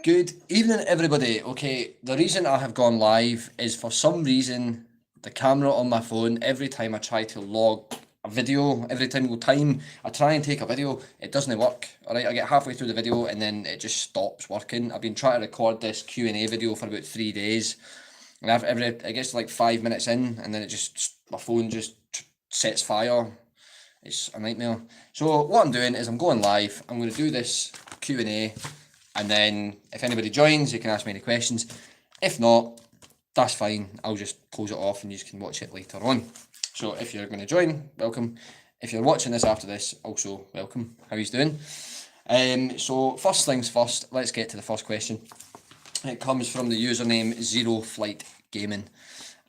Good evening, everybody. Okay, the reason I have gone live is for some reason the camera on my phone, every time I try to log a video, every single time I try and take a video, it doesn't work. All right, I get halfway through the video and then it just stops working. I've been trying to record this Q&A video for about 3 days, and it gets to like 5 minutes in, and then my phone just sets fire. It's a nightmare. So what I'm doing is I'm going live. I'm going to do this Q&A, and then if anybody joins, you can ask me any questions. If not, that's fine. I'll just close it off and you can watch it later on. So if you're going to join, welcome. If you're watching this after this, also welcome. How you doing? So first things first, let's get to the first question. It comes from the username Zero Flight Gaming.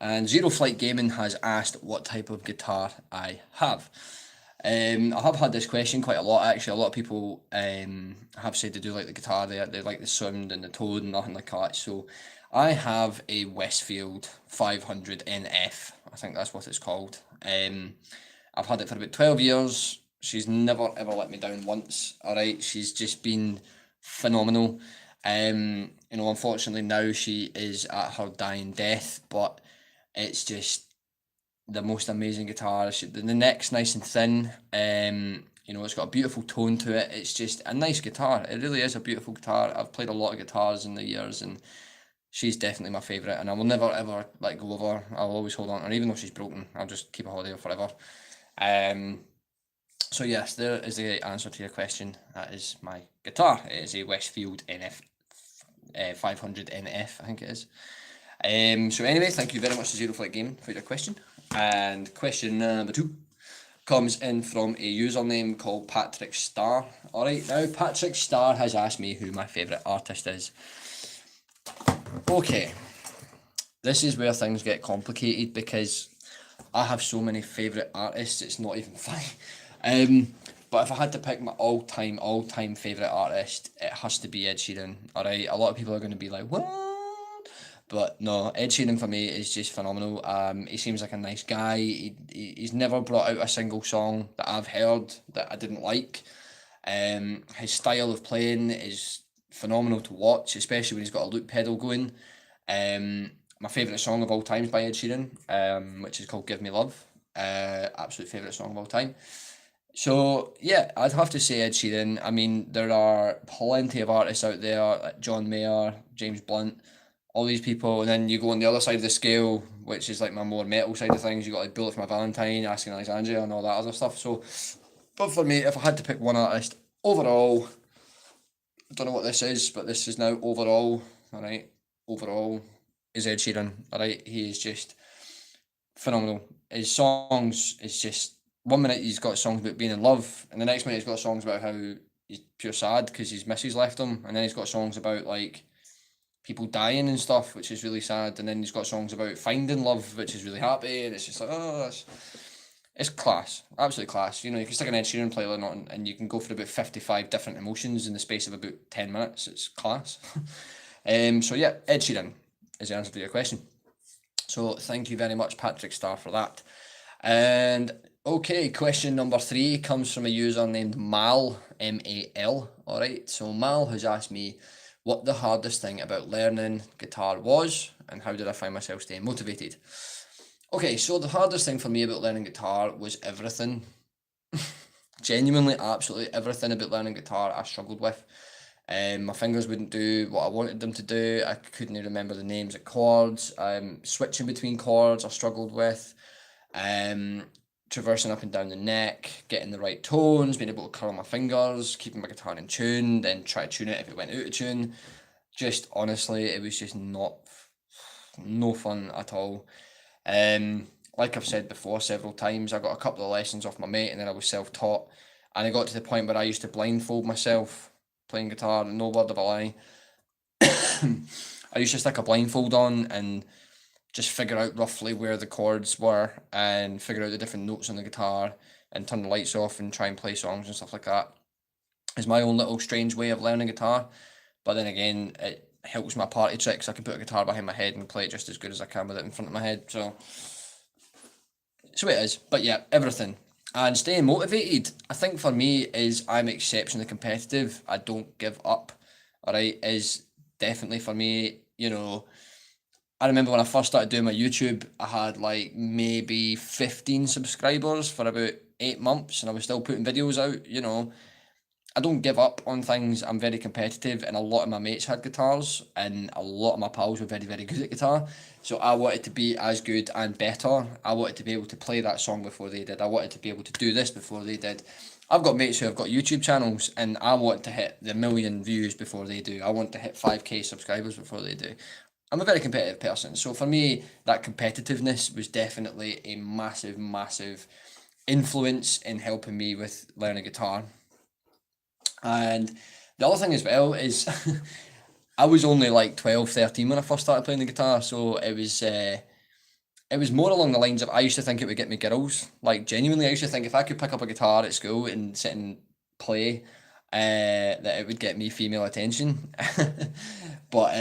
And Zero Flight Gaming has asked what type of guitar I have. I have had this question quite a lot actually. A lot of people have said they do like the guitar, they like the sound and the tone and nothing like that. So I have a Westfield 500 NF. I think that's what it's called. I've had it for about 12 years. She's never ever let me down once. Alright, she's just been phenomenal. Unfortunately now she is at her dying death, but it's just the most amazing guitar. The neck's nice and thin. It's got a beautiful tone to it. It's just a nice guitar. It really is a beautiful guitar. I've played a lot of guitars in the years, and she's definitely my favourite. And I will never ever let go of her. I'll always hold on to her, even though she's broken. I'll just keep a hold of her forever. So yes, there is the answer to your question. That is my guitar. It is a Westfield NF 500 NF, I think it is. So anyway, thank you very much to Zero Flight Gaming for your question. And question number 2 comes in from a username called Patrick Starr. Alright, now Patrick Starr has asked me who my favourite artist is. Okay, this is where things get complicated because I have so many favourite artists, it's not even funny. But if I had to pick my all-time favourite artist, it has to be Ed Sheeran. Alright, a lot of people are going to be like, what? But no, Ed Sheeran for me is just phenomenal. He seems like a nice guy. He's never brought out a single song that I've heard that I didn't like. His style of playing is phenomenal to watch, especially when he's got a loop pedal going. My favourite song of all time is by Ed Sheeran, which is called Give Me Love. Absolute favourite song of all time. So yeah, I'd have to say Ed Sheeran. I mean, there are plenty of artists out there like John Mayer, James Blunt, all these people, and then you go on the other side of the scale, which is like my more metal side of things. You got like Bullet for My Valentine, Asking Alexandria, and all that other stuff. So, but for me, if I had to pick one artist overall, I don't know what this is, but this is now overall. All right, overall is Ed Sheeran. All right, he is just phenomenal. His songs is just 1 minute he's got songs about being in love, and the next minute he's got songs about how he's pure sad because his missus left him, and then he's got songs about like people dying and stuff, which is really sad, and then he's got songs about finding love, which is really happy, and it's just like, oh, it's class, absolutely class. You can stick an Ed Sheeran playlist on, and you can go for about 55 different emotions in the space of about 10 minutes. It's class. So yeah, Ed Sheeran is the answer to your question. So thank you very much, Patrick Starr, for that. And okay, question number 3 comes from a user named Mal, M-A-L. All right, so Mal has asked me what the hardest thing about learning guitar was and how did I find myself staying motivated. Okay, so the hardest thing for me about learning guitar was everything. Genuinely, absolutely everything about learning guitar I struggled with. My fingers wouldn't do what I wanted them to do. I couldn't remember the names of chords. Switching between chords I struggled with. Traversing up and down the neck, getting the right tones, being able to curl my fingers, keeping my guitar in tune, then try to tune it if it went out of tune. Just honestly, it was just no fun at all. Like I've said before several times, I got a couple of lessons off my mate and then I was self-taught, and I got to the point where I used to blindfold myself playing guitar, no word of a lie. I used to stick a blindfold on and just figure out roughly where the chords were and figure out the different notes on the guitar and turn the lights off and try and play songs and stuff like that. It's my own little strange way of learning guitar, but then again, it helps my party tricks. I can put a guitar behind my head and play it just as good as I can with it in front of my head. So it is. But yeah, everything. And staying motivated, I think for me is I'm exceptionally competitive. I don't give up. All right, is definitely for me, you know, I remember when I first started doing my YouTube, I had like maybe 15 subscribers for about 8 months, and I was still putting videos out, you know. I don't give up on things. I'm very competitive, and a lot of my mates had guitars, and a lot of my pals were very, very good at guitar. So I wanted to be as good and better. I wanted to be able to play that song before they did. I wanted to be able to do this before they did. I've got mates who have got YouTube channels, and I want to hit the 1,000,000 views before they do. I want to hit 5K subscribers before they do. I'm a very competitive person. So for me, that competitiveness was definitely a massive, massive influence in helping me with learning guitar. And the other thing as well is I was only like 12, 13 when I first started playing the guitar, so it was more along the lines of I used to think it would get me girls. Like genuinely, I used to think if I could pick up a guitar at school and sit and play, that it would get me female attention. But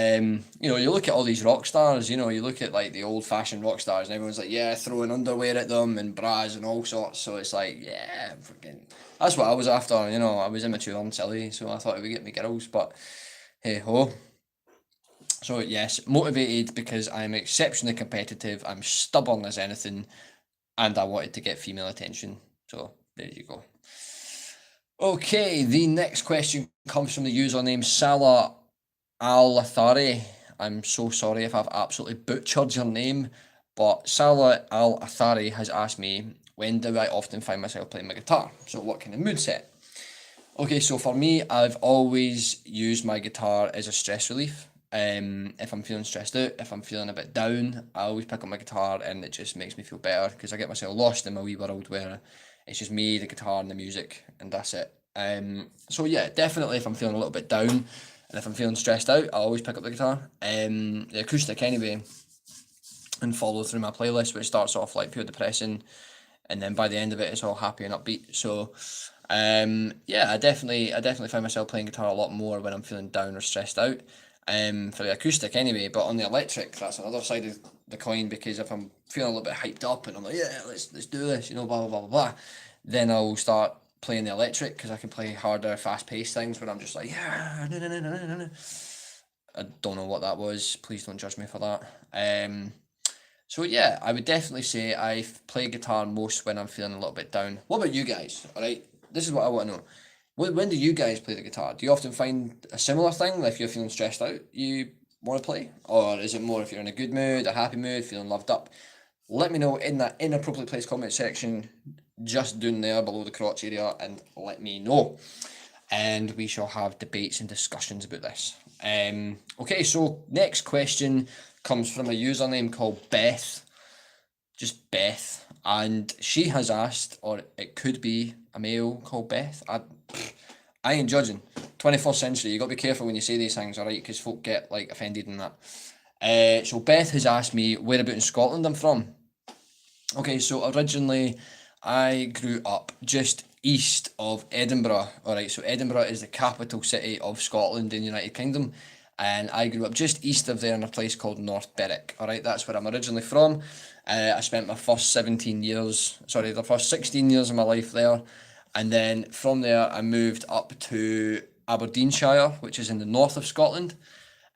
you know, you look at all these rock stars. You know, you look at like the old fashioned rock stars, and everyone's like, yeah, throwing underwear at them and bras and all sorts. So it's like, yeah, freaking. That's what I was after. You know, I was immature and silly, so I thought it would get me girls. But hey ho. So yes, motivated because I'm exceptionally competitive. I'm stubborn as anything, and I wanted to get female attention. So there you go. Okay, the next question comes from the username Salah Al Athari. I'm so sorry if I've absolutely butchered your name, but Salah Al Athari has asked me, when do I often find myself playing my guitar? So what kind of mood set? Okay, so for me, I've always used my guitar as a stress relief. If I'm feeling stressed out, if I'm feeling a bit down, I always pick up my guitar and it just makes me feel better because I get myself lost in my wee world where it's just me, the guitar, and the music, and that's it. So yeah, definitely if I'm feeling a little bit down and if I'm feeling stressed out, I always pick up the guitar. The acoustic anyway, and follow through my playlist, which starts off like pure depressing, and then by the end of it, it's all happy and upbeat. So yeah, I definitely find myself playing guitar a lot more when I'm feeling down or stressed out. For the acoustic anyway, but on the electric, that's another side of the coin, because if I'm feeling a little bit hyped up and I'm like, yeah, let's do this, you know, blah blah blah blah blah, then I'll start playing the electric because I can play harder, fast paced things where I'm just like, yeah, no, no, no, no, no, no. I don't know what that was. Please don't judge me for that. So yeah, I would definitely say I play guitar most when I'm feeling a little bit down. What about you guys? All right, this is what I want to know. When do you guys play the guitar? Do you often find a similar thing? If you're feeling stressed out, you want to play? Or is it more if you're in a good mood, a happy mood, feeling loved up? Let me know in that inappropriately placed comment section, just down there below the crotch area, and let me know. And we shall have debates and discussions about this. Okay, so next question comes from a username called Beth. Just Beth. And she has asked, or it could be a male called Beth. I ain't judging. 21st century, you got to be careful when you say these things, alright? Because folk get like offended in that. So Beth has asked me whereabout in Scotland I'm from. Okay, so originally I grew up just east of Edinburgh. Alright, so Edinburgh is the capital city of Scotland in the United Kingdom. And I grew up just east of there in a place called North Berwick. Alright, that's where I'm originally from. I spent my first 16 years of my life there. And then from there, I moved up to Aberdeenshire, which is in the north of Scotland.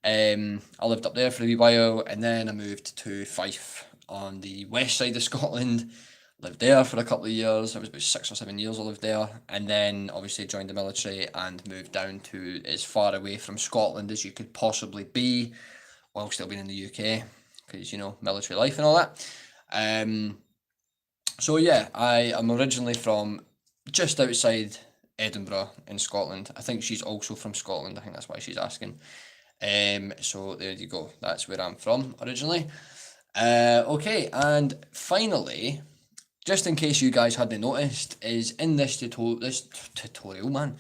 I lived up there for a wee while, and then I moved to Fife on the west side of Scotland. Lived there for a couple of years. It was about 6 or 7 years I lived there, and then obviously joined the military and moved down to as far away from Scotland as you could possibly be, while still being in the UK, because you know, military life and all that. So yeah, I am originally from just outside Edinburgh in Scotland. I think she's also from Scotland. I think that's why she's asking. So there you go. That's where I'm from originally. Okay, and finally, just in case you guys hadn't noticed, is in this tutorial, man.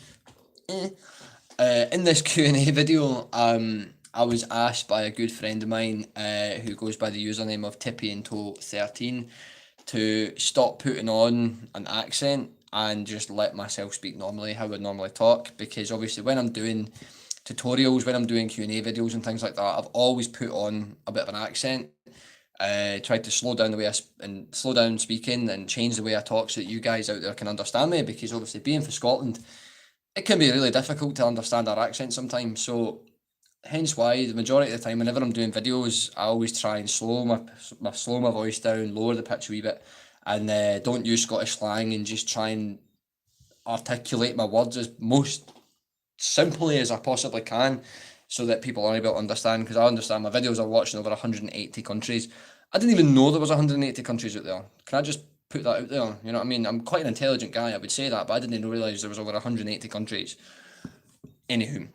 In this Q&A video, I was asked by a good friend of mine, who goes by the username of TippyandToe13, to stop putting on an accent and just let myself speak normally, how I normally talk, because obviously when I'm doing tutorials, when I'm doing Q&A videos and things like that, I've always put on a bit of an accent. Tried to slow down the way slow down speaking and change the way I talk so that you guys out there can understand me, because obviously being from Scotland, it can be really difficult to understand our accent sometimes. So hence why the majority of the time, whenever I'm doing videos, I always try and slow my voice down, lower the pitch a wee bit, and don't use Scottish slang, and just try and articulate my words as most simply as I possibly can, so that people are able to understand. Because I understand my videos are watching over 180 countries. I didn't even know there was 180 countries out there. Can I just put that out there? You know what I mean? I'm quite an intelligent guy, I would say that, but I didn't even realise there was over 180 countries. Anywho.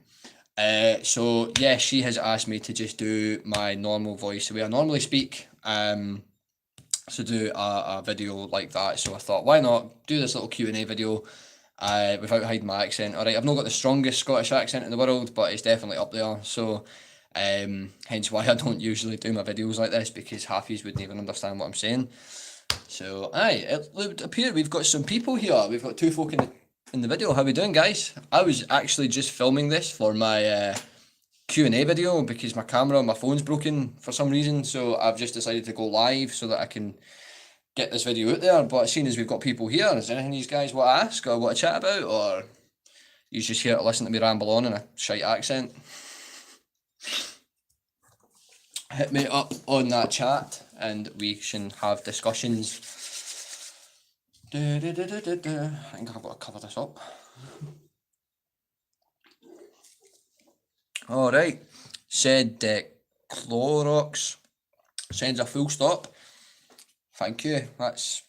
So yeah, she has asked me to just do my normal voice the way I normally speak. So do a video like that. So I thought, why not do this little Q&A video without hiding my accent. Alright, I've not got the strongest Scottish accent in the world, but it's definitely up there. So hence why I don't usually do my videos like this, because half of you wouldn't even understand what I'm saying. So it would appear we've got some people here. We've got two folk in the video. How we doing, guys? I was actually just filming this for my Q&A video because my camera on my phone's broken for some reason, so I've just decided to go live so that I can get this video out there. But seeing as we've got people here, is there anything you guys want to ask or want to chat about, or you just here to listen to me ramble on in a shite accent? Hit me up on that chat and we can have discussions. I think I've got to cover this up. Alright, said Clorox sends a full stop. Thank you, that's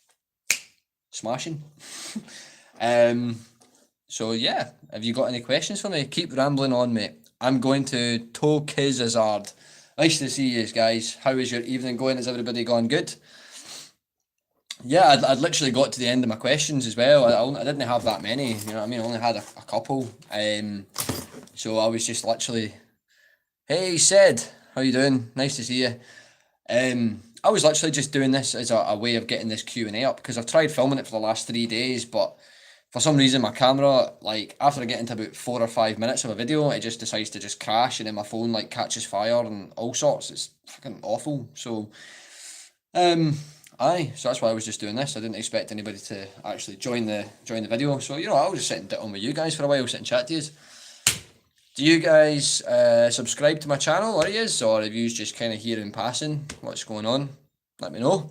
smashing. So yeah, have you got any questions for me? Keep rambling on, mate. I'm going to Tokizazard. Nice to see you guys. How is your evening going? Is everybody going good? Yeah, I'd literally got to the end of my questions as well. I didn't have that many, you know what I mean? I only had a couple. So I was just literally, hey Sid, how you doing? Nice to see you. I was literally just doing this as a way of getting this Q&A up, because I've tried filming it for the last 3 days, but for some reason my camera, like after I get into about 4 or 5 minutes of a video, it just decides to just crash, and then my phone like catches fire and all sorts. It's fucking awful. So so that's why I was just doing this. I didn't expect anybody to actually join the video. So I'll just sit and dit on with you guys for a while, sit and chat to you. Do you guys subscribe to my channel, or are you just kind of here in passing what's going on? Let me know.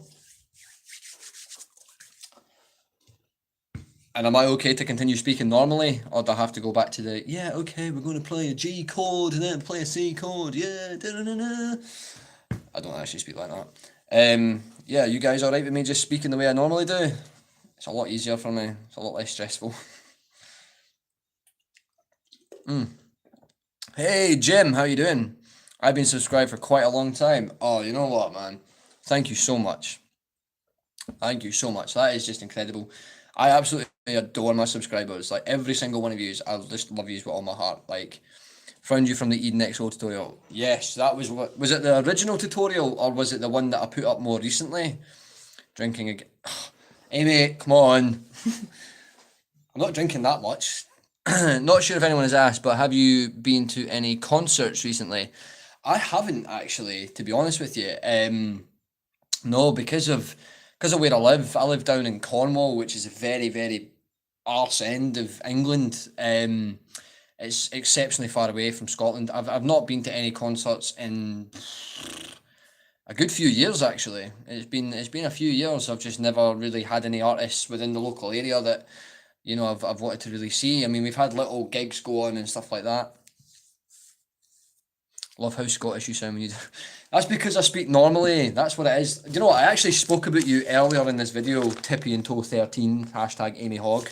And am I okay to continue speaking normally, or do I have to go back to the, yeah, okay, we're going to play a G chord and then play a C chord, yeah, da-da-da-da. I don't actually speak like that. Yeah, you guys alright with me just speaking the way I normally do? It's a lot easier for me, it's a lot less stressful. Hey Jim, how you doing? I've been subscribed for quite a long time. Oh, you know what, man? Thank you so much. Thank you so much. That is just incredible. I absolutely adore my subscribers. Like every single one of you, I just love you with all my heart. Like, found you from the Eden XO tutorial. Yes, that was what. Was it the original tutorial, or was it the one that I put up more recently? Drinking again. Hey mate, come on. I'm not drinking that much. Not sure if anyone has asked, but have you been to any concerts recently? I haven't actually, to be honest with you. No, because of where I live. I live down in Cornwall, which is a very, very arse end of England. It's exceptionally far away from Scotland. I've not been to any concerts in a good few years actually. It's been a few years. I've just never really had any artists within the local area that I've wanted to really see. I mean, we've had little gigs go on and stuff like that. Love how Scottish you sound when you do. That's because I speak normally. That's what it is. Do you know what? I actually spoke about you earlier in this video, Tippy and Toe 13, hashtag Amy Hogg.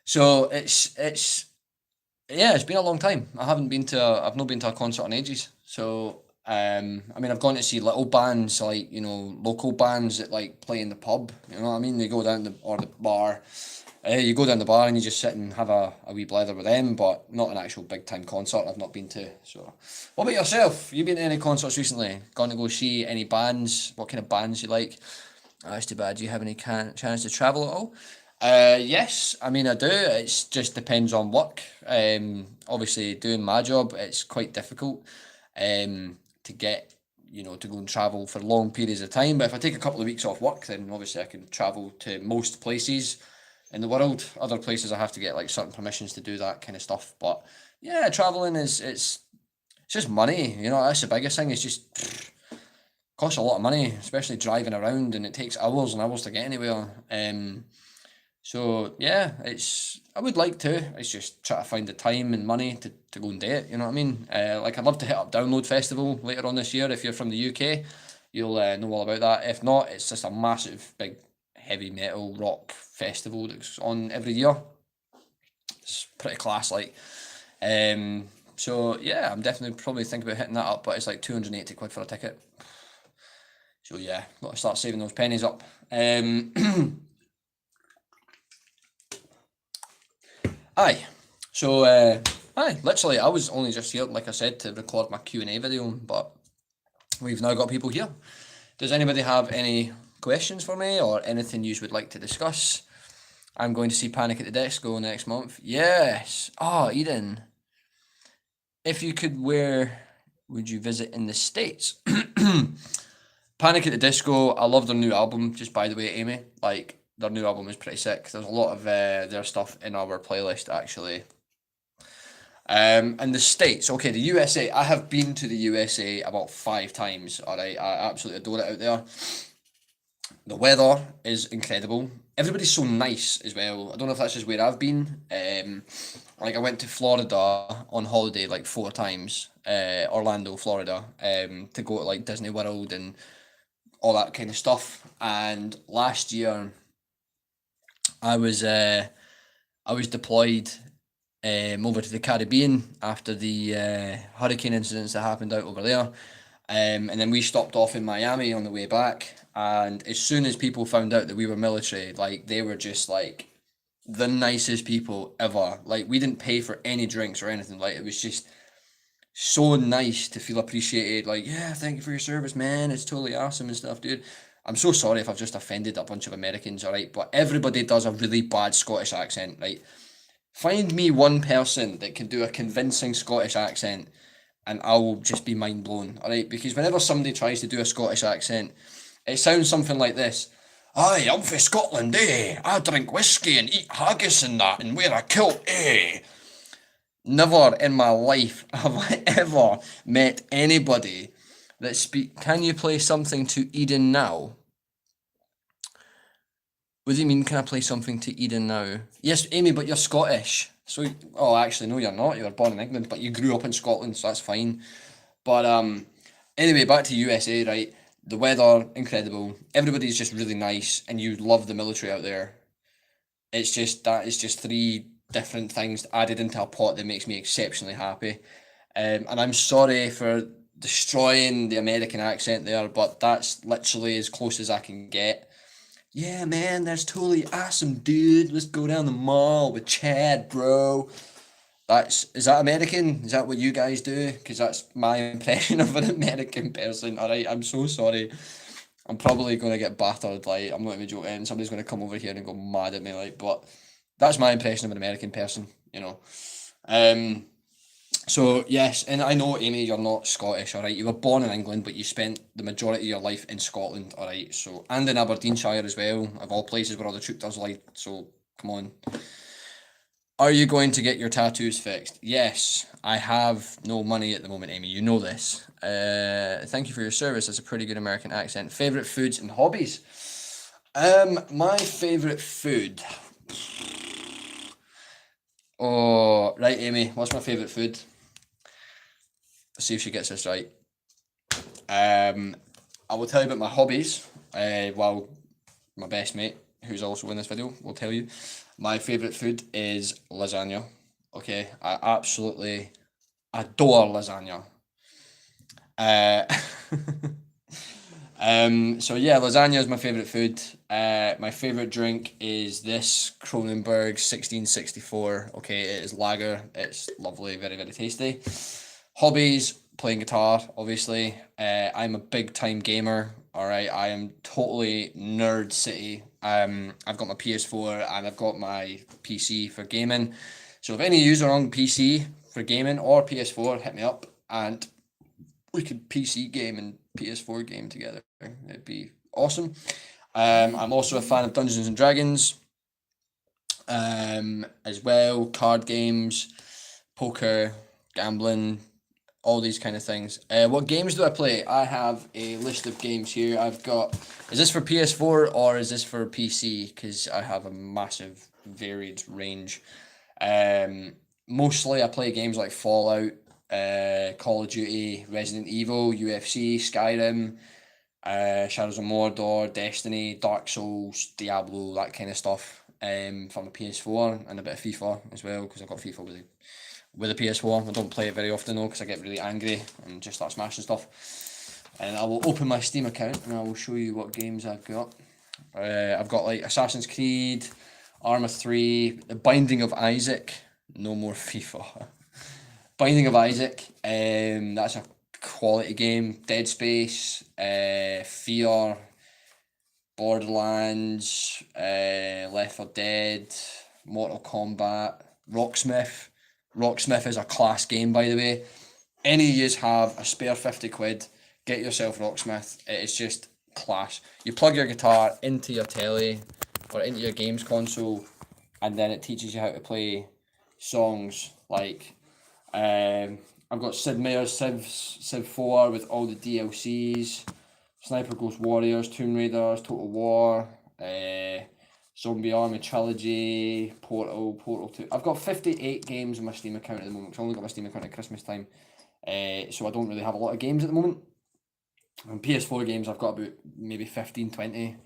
So it's been a long time. I've not been to a concert in ages. So I mean, I've gone to see little bands, like local bands that like play in the pub. You know what I mean? They go down the bar. You go down the bar and you just sit and have a wee blather with them, but not an actual big time concert. I've not been to. So, what about yourself? You been to any concerts recently? Gone to go see any bands? What kind of bands you like? That's too bad. Do you have any chance to travel at all? Yes, I mean I do. It just depends on work. Obviously doing my job, it's quite difficult to get to go and travel for long periods of time. But if I take a couple of weeks off work, then obviously I can travel to most places in the world. Other places I have to get like certain permissions to do that kind of stuff. But yeah, traveling is it's just money. You know, that's the biggest thing. It's just costs a lot of money, especially driving around, and it takes hours and hours to get anywhere. So yeah, it's I would like to. It's just try to find the time and money to go and do it. You know what I mean? Like I'd love to hit up Download Festival later on this year. If you're from the UK, you'll know all about that. If not, it's just a massive, big, heavy metal rock festival that's on every year. It's pretty class, like. So yeah, I'm definitely probably thinking about hitting that up, but it's like 280 quid for a ticket. So yeah, got to start saving those pennies up. Aye. So aye, literally I was only just here, like I said, to record my Q&A video, but we've now got people here. Does anybody have any questions for me or anything you would like to discuss? I'm going to see Panic at the Disco next month. Yes. Oh, Eden. If you could, where would you visit in the States? Panic at the Disco, I love their new album, just by the way, Amy. Like, their new album is pretty sick. There's a lot of their stuff in our playlist, actually. And the States, okay, the USA. I have been to the USA about 5 times, alright? I absolutely adore it out there. The weather is incredible. Everybody's so nice as well. I don't know if that's just where I've been. Like I went to Florida on holiday like 4 times, Orlando, Florida, to go to like Disney World and all that kind of stuff. And last year, I was deployed over to the Caribbean after the hurricane incidents that happened out over there. And then we stopped off in Miami on the way back. And as soon as people found out that we were military, like they were just like the nicest people ever. Like we didn't pay for any drinks or anything. Like it was just so nice to feel appreciated. Like, yeah, thank you for your service, man. It's totally awesome and stuff, dude. I'm so sorry if I've just offended a bunch of Americans, alright? But everybody does a really bad Scottish accent, right? Find me one person that can do a convincing Scottish accent and I will just be mind blown, alright? Because whenever somebody tries to do a Scottish accent, it sounds something like this. Aye, I'm from Scotland, eh? I drink whiskey and eat haggis and that and wear a kilt, eh? Never in my life have I ever met anybody that speak. Can you play something to Eden now? What do you mean, can I play something to Eden now? Yes, Amy, but you're Scottish. So, oh, actually, no, you're not. You were born in England, but you grew up in Scotland, so that's fine. But anyway, back to USA, right? The weather, incredible. Everybody's just really nice, and you love the military out there. It's just, that is just 3 different things added into a pot that makes me exceptionally happy. And I'm sorry for destroying the American accent there, but that's literally as close as I can get. Yeah, man, that's totally awesome, dude. Let's go down the mall with Chad, bro. Is that American? Is that what you guys do? Because that's my impression of an American person. All right, I'm so sorry. I'm probably gonna get battered. Like, I'm not even joking. Somebody's gonna come over here and go mad at me. Like, but that's my impression of an American person. You know. So yes, and I know, Amy, you're not Scottish, all right. You were born in England, but you spent the majority of your life in Scotland, all right. So and in Aberdeenshire as well, of all places where all the troopers live. So come on. Are you going to get your tattoos fixed? Yes, I have no money at the moment, Amy. You know this. Thank you for your service. That's a pretty good American accent. Favorite foods and hobbies. My favorite food. Oh, right, Amy. What's my favorite food? Let's see if she gets this right. I will tell you about my hobbies. While my best mate, who's also in this video, will tell you. My favourite food is lasagna. Okay, I absolutely adore lasagna. Uh, so yeah, lasagna is my favourite food. My favourite drink is this Kronenberg 1664. Okay, it is lager. It's lovely, very, very tasty. Hobbies, playing guitar, obviously. I'm a big time gamer. All right, I am totally nerd city. I've got my PS4 and I've got my PC for gaming. So if any user on PC for gaming or PS4, hit me up and we could PC game and PS4 game together. It'd be awesome. I'm also a fan of Dungeons and Dragons. as well, card games, poker, gambling, all these kind of things. What games do I play? I have a list of games here. I've got. Is this for PS4 or is this for PC? Because I have a massive varied range. Um, Mostly I play games like Fallout, Call of Duty, Resident Evil, UFC, Skyrim, Shadows of Mordor, Destiny, Dark Souls, Diablo, that kind of stuff. From the PS4 and a bit of FIFA as well because I've got FIFA with the PS4. I don't play it very often though because I get really angry and just start smashing stuff. And I will open my Steam account and I will show you what games I've got. I've got like Assassin's Creed, Arma 3, The Binding of Isaac, no more FIFA. Binding of Isaac, that's a quality game. Dead Space, Fear, Borderlands, Left 4 Dead, Mortal Kombat, Rocksmith. Rocksmith is a class game, by the way. Any of yous have a spare 50 quid, get yourself Rocksmith. It is just class. You plug your guitar into your telly or into your games console, and then it teaches you how to play songs like I've got Sid Meier's Civ 4 with all the DLCs, Sniper Ghost Warriors, Tomb Raiders, Total War, Zombie Army Trilogy, Portal 2. I've got 58 games in my Steam account at the moment. 'Cause I only got my Steam account at Christmas time. So I don't really have a lot of games at the moment. On PS4 games, I've got about maybe 15, 20.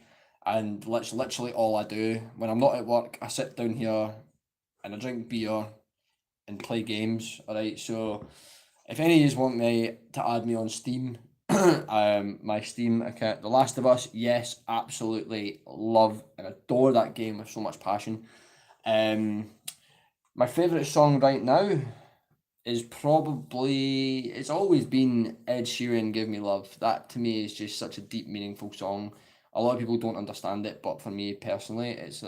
And literally all I do, when I'm not at work, I sit down here and I drink beer and play games. Alright, so if any of you want me to add me on Steam, my Steam account, The Last of Us, yes, absolutely love and adore that game with so much passion. My favourite song right now is probably, it's always been Ed Sheeran, Give Me Love. That to me is just such a deep, meaningful song. A lot of people don't understand it, but for me personally, it's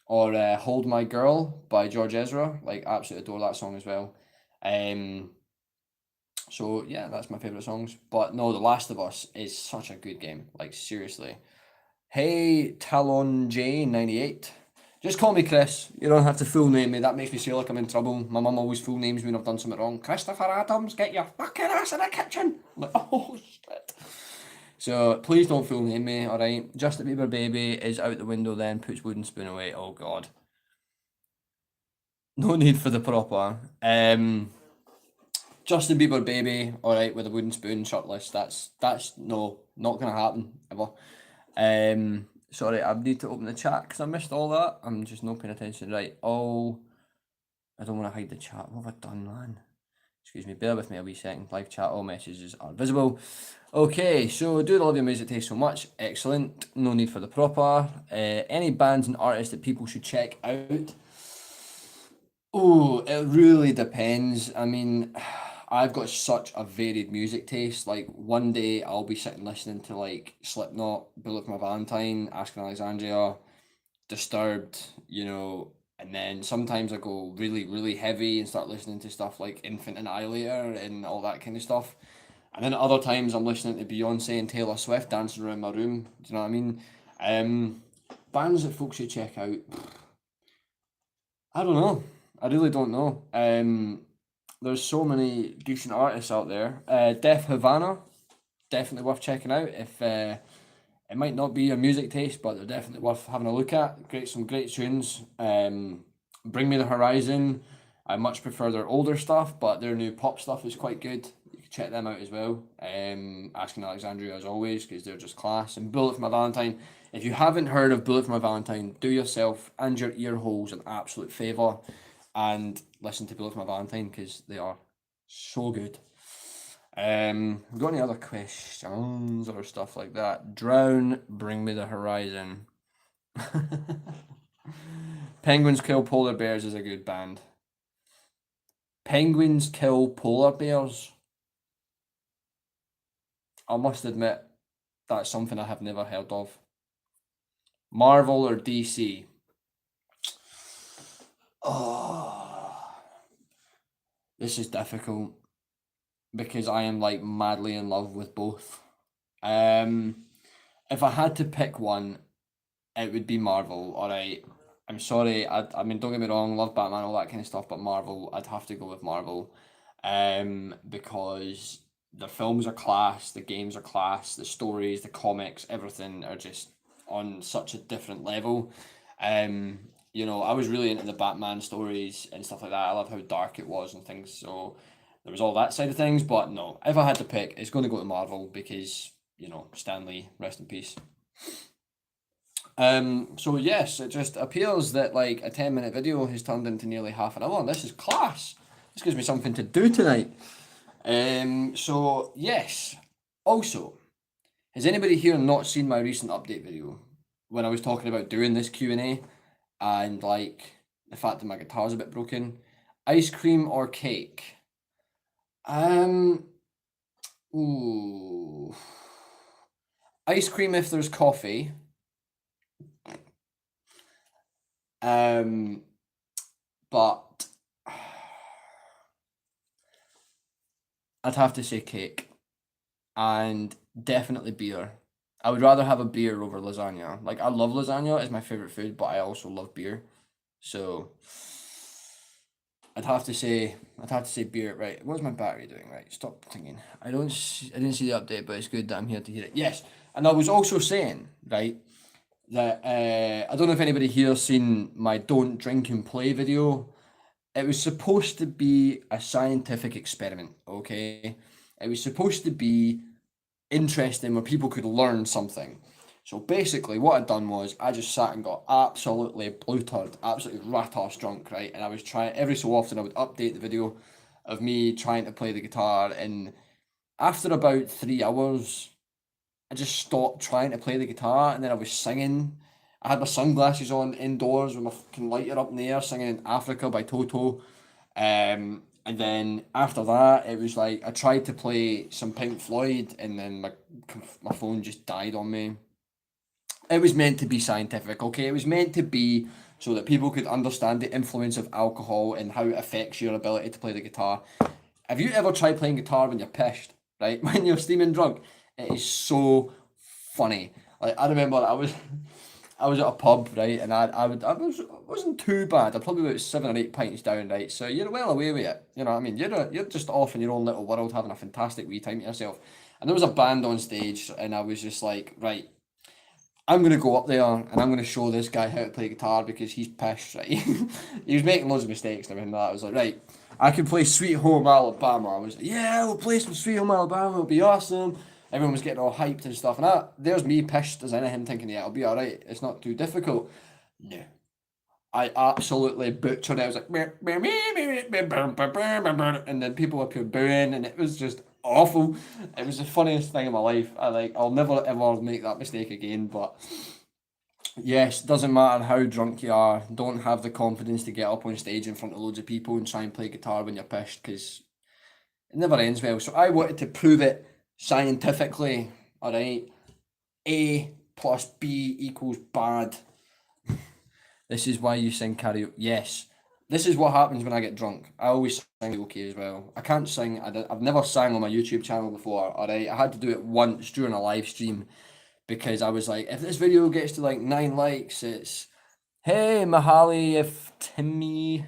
or Hold My Girl by George Ezra. Like, absolutely adore that song as well. Um, so yeah, that's my favourite songs. But no, The Last of Us is such a good game. Like, seriously. Hey, Talon J98. Just call me Chris. You don't have to full name me. That makes me feel like I'm in trouble. My mum always full names me when I've done something wrong. Christopher Adams, get your fucking ass in the kitchen. I'm like, oh shit. So please don't full name me, alright? Justin Bieber Baby is out the window then, puts wooden spoon away. Oh god. No need for the proper. Justin Bieber Baby, alright, with a wooden spoon shirtless. That's no, not gonna happen ever. Sorry, I need to open the chat because I missed all that. I'm just not paying attention. Right, oh, I don't want to hide the chat. What have I done, man? Excuse me, bear with me a wee second. Live chat, all messages are visible. Okay, so do love your music taste so much. Excellent. No need for the proper. Any bands and artists that people should check out? Oh, it really depends. I mean, I've got such a varied music taste. Like one day I'll be sitting listening to like Slipknot, Bullet for My Valentine, Asking Alexandria, Disturbed, and then sometimes I go really, really heavy and start listening to stuff like Infant Annihilator and all that kind of stuff. And then at other times I'm listening to Beyonce and Taylor Swift dancing around my room. Do you know what I mean? Bands that folks should check out. I don't know. I really don't know. There's so many decent artists out there. Def Havana, definitely worth checking out. If it might not be your music taste, but they're definitely worth having a look at. Some great tunes. Bring Me the Horizon. I much prefer their older stuff, but their new pop stuff is quite good. You can check them out as well. Asking Alexandria as always, because they're just class. And Bullet for My Valentine. If you haven't heard of Bullet for My Valentine, do yourself and your ear holes an absolute favour and listen to Bullet for My Valentine because they are so good. Got any other questions or stuff like that? Drown, Bring Me the Horizon. Penguins Kill Polar Bears is a good band. Penguins Kill Polar Bears. I must admit, that's something I have never heard of. Marvel or DC? Oh, this is difficult because I am like madly in love with both. If I had to pick one, it would be Marvel, alright. I'm sorry. I mean, don't get me wrong. Love Batman, all that kind of stuff. But Marvel, I'd have to go with Marvel, because the films are class, the games are class, the stories, the comics, everything are just on such a different level. Um, I was really into the Batman stories and stuff like that. I love how dark it was and things. So there was all that side of things. But no, if I had to pick, it's going to go to Marvel because Stan Lee, rest in peace. So yes, it just appears that like a 10-minute video has turned into nearly half an hour, and this is class. This gives me something to do tonight. So yes. Also, has anybody here not seen my recent update video when I was talking about doing this Q&A and like the fact that my guitar's a bit broken? Ice cream or cake? Um, ooh. Ice cream if there's coffee. Um, but I'd have to say cake and definitely beer. I would rather have a beer over lasagna. Like I love lasagna, it's my favorite food, but I also love beer. So I'd have to say beer. Right, what's my battery doing? Right, stop thinking. I didn't see the update, but it's good that I'm here to hear it. Yes, and I was also saying right that I don't know if anybody here's seen my don't drink and play video. It was supposed to be a scientific experiment, okay? It was supposed to be interesting where people could learn something. So basically, what I'd done was I just sat and got absolutely blue-turd, absolutely rat-ass drunk, right? And I was trying, every so often, I would update the video of me trying to play the guitar. And after about 3 hours, I just stopped trying to play the guitar and then I was singing. I had my sunglasses on indoors with my fucking lighter up in the air singing in Africa by Toto. And then after that, it was like I tried to play some Pink Floyd and then my phone just died on me. It was meant to be scientific, okay? It was meant to be so that people could understand the influence of alcohol and how it affects your ability to play the guitar. Have you ever tried playing guitar when you're pissed, right? When you're steaming drunk? It is so funny. Like I remember I was at a pub, right, and I wasn't too bad. I'm probably about 7 or 8 pints down, right. So you're well away with it. You know what I mean? You're just off in your own little world, having a fantastic wee time to yourself. And there was a band on stage, and I was just like, right, I'm gonna go up there and I'm gonna show this guy how to play guitar because he's pissed, right? He was making loads of mistakes and everything like that. I was like, right, I can play Sweet Home Alabama. I was like, yeah, we'll play some Sweet Home Alabama. It'll be awesome. Everyone was getting all hyped and stuff, and there's me pissed as anything, thinking, yeah, it'll be all right. It's not too difficult. No, I absolutely butchered it. I was like, and then people appeared booing, and it was just awful. It was the funniest thing in my life. I'll never ever make that mistake again. But yes, doesn't matter how drunk you are. Don't have the confidence to get up on stage in front of loads of people and try and play guitar when you're pissed because it never ends well. So I wanted to prove it scientifically. All right, A plus B equals bad. This is why you sing karaoke. Yes, this is what happens when I get drunk. I always sing karaoke as well. I can't sing. I've never sang on my YouTube channel before. All right, I had to do it once during a live stream because I was like, if this video gets to like 9 likes, it's hey Mahali, if Timmy.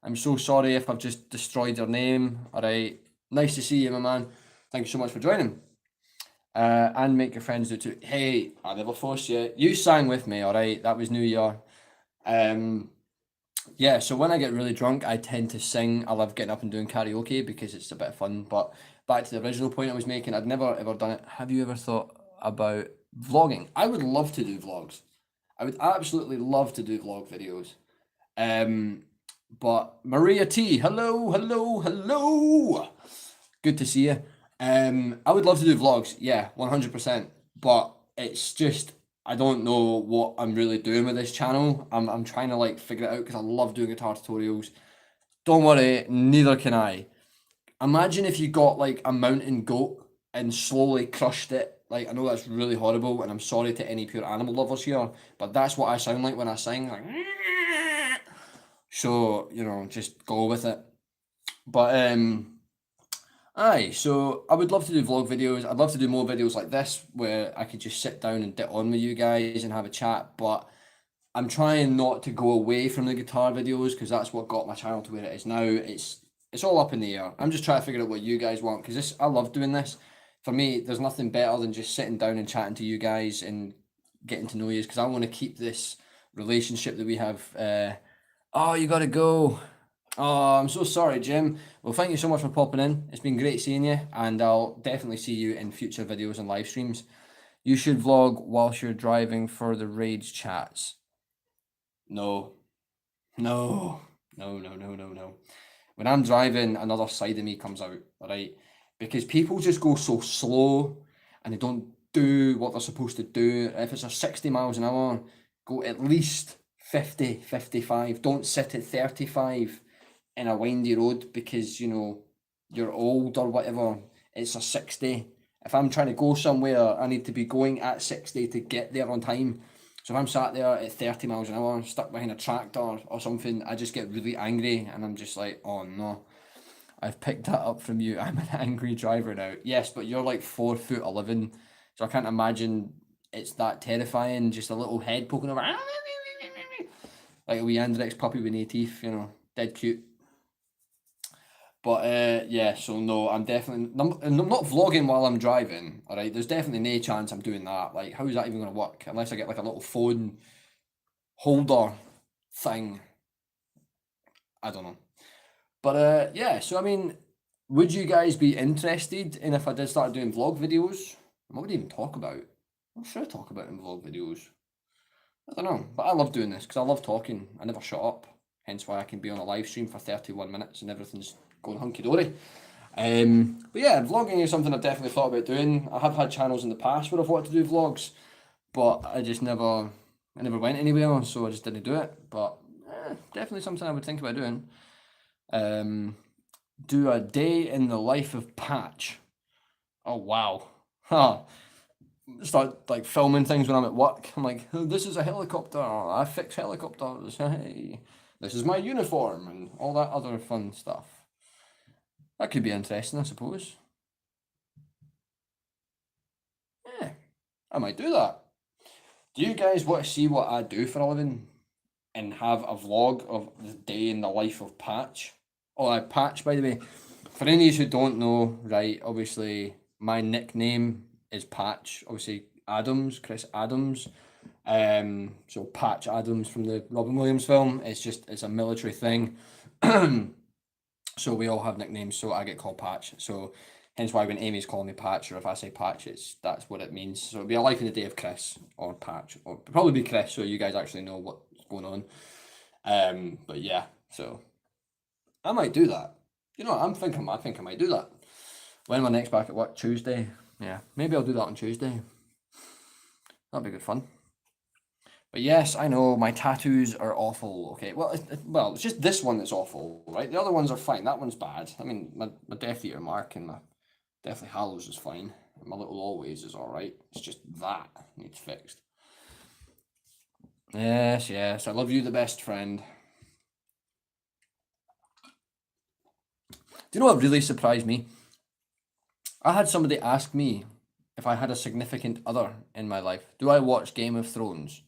I'm so sorry if I've just destroyed your name. All right, nice to see you, my man. Thank you so much for joining. And make your friends do too. Hey, I never forced you. You sang with me, all right. That was New Year. Um, yeah, so when I get really drunk, I tend to sing. I love getting up and doing karaoke because it's a bit of fun. But back to the original point I was making, I'd never ever done it. Have you ever thought about vlogging? I would love to do vlogs. I would absolutely love to do vlog videos. Um, but Maria T, hello, hello, hello. Good to see you. I would love to do vlogs, yeah, 100%. But it's just I don't know what I'm really doing with this channel. I'm trying to like figure it out because I love doing guitar tutorials. Don't worry, neither can I. Imagine if you got like a mountain goat and slowly crushed it. Like I know that's really horrible, and I'm sorry to any pure animal lovers here, but that's what I sound like when I sing. Like, so just go with it. But aye, so I would love to do vlog videos. I'd love to do more videos like this where I could just sit down and get on with you guys and have a chat. But I'm trying not to go away from the guitar videos because that's what got my channel to where it is now. It's all up in the air. I'm just trying to figure out what you guys want because I love doing this. For me, there's nothing better than just sitting down and chatting to you guys and getting to know you because I want to keep this relationship that we have. Oh, you gotta go. Oh, I'm so sorry, Jim. Well, thank you so much for popping in. It's been great seeing you, and I'll definitely see you in future videos and live streams. You should vlog whilst you're driving for the rage chats. No, no, no. When I'm driving, another side of me comes out, right? Because people just go so slow and they don't do what they're supposed to do. If it's a 60 miles an hour, go at least 50, 55. Don't sit at 35 in a windy road because, you're old or whatever. It's a 60. If I'm trying to go somewhere, I need to be going at 60 to get there on time. So if I'm sat there at 30 miles an hour, stuck behind a tractor or something, I just get really angry and I'm just like, oh no, I've picked that up from you. I'm an angry driver now. Yes, but you're like 4'11", so I can't imagine it's that terrifying. Just a little head poking over, like a wee Andrex puppy with no teeth, dead cute. But yeah, so no, I'm definitely I'm not vlogging while I'm driving. All right, there's definitely no chance I'm doing that. Like, how is that even going to work? Unless I get like a little phone holder thing. I don't know. But yeah, so I mean, would you guys be interested in if I did start doing vlog videos? What would I even talk about? What should I talk about in vlog videos? I don't know, but I love doing this because I love talking. I never shut up. Hence why I can be on a live stream for 31 minutes and everything's going hunky dory. But yeah, vlogging is something I've definitely thought about doing. I have had channels in the past where I've wanted to do vlogs, but I never went anywhere, so I just didn't do it. But definitely something I would think about doing. Do a day in the life of Patch. Oh wow. Huh. Start like filming things when I'm at work. I'm like, oh, this is a helicopter. I fix helicopters. Hey, this is my uniform and all that other fun stuff. That could be interesting, I suppose. Yeah, I might do that. Do you guys want to see what I do for a living and have a vlog of the day in the life of Patch? Oh, Patch, by the way. For any of you who don't know, right, obviously my nickname is Patch. Obviously Adams, Chris Adams. So Patch Adams from the Robin Williams film. It's a military thing. So we all have nicknames. So I get called Patch. So hence why when Amy's calling me Patch, or if I say Patch, that's what it means. So it'll be a life in the day of Chris or Patch, or probably be Chris, so you guys actually know what's going on. But yeah, so I might do that. I think I might do that. When am I next back at work? Tuesday. Yeah, maybe I'll do that on Tuesday. That'd be good fun. But yes, I know my tattoos are awful. Okay, well, it's just this one that's awful, right? The other ones are fine. That one's bad. I mean, my Death Eater mark and my Deathly Hallows is fine. And my Little Always is all right. It's just that needs fixed. Yes, I love you, the best friend. Do you know what really surprised me? I had somebody ask me if I had a significant other in my life. Do I watch Game of Thrones?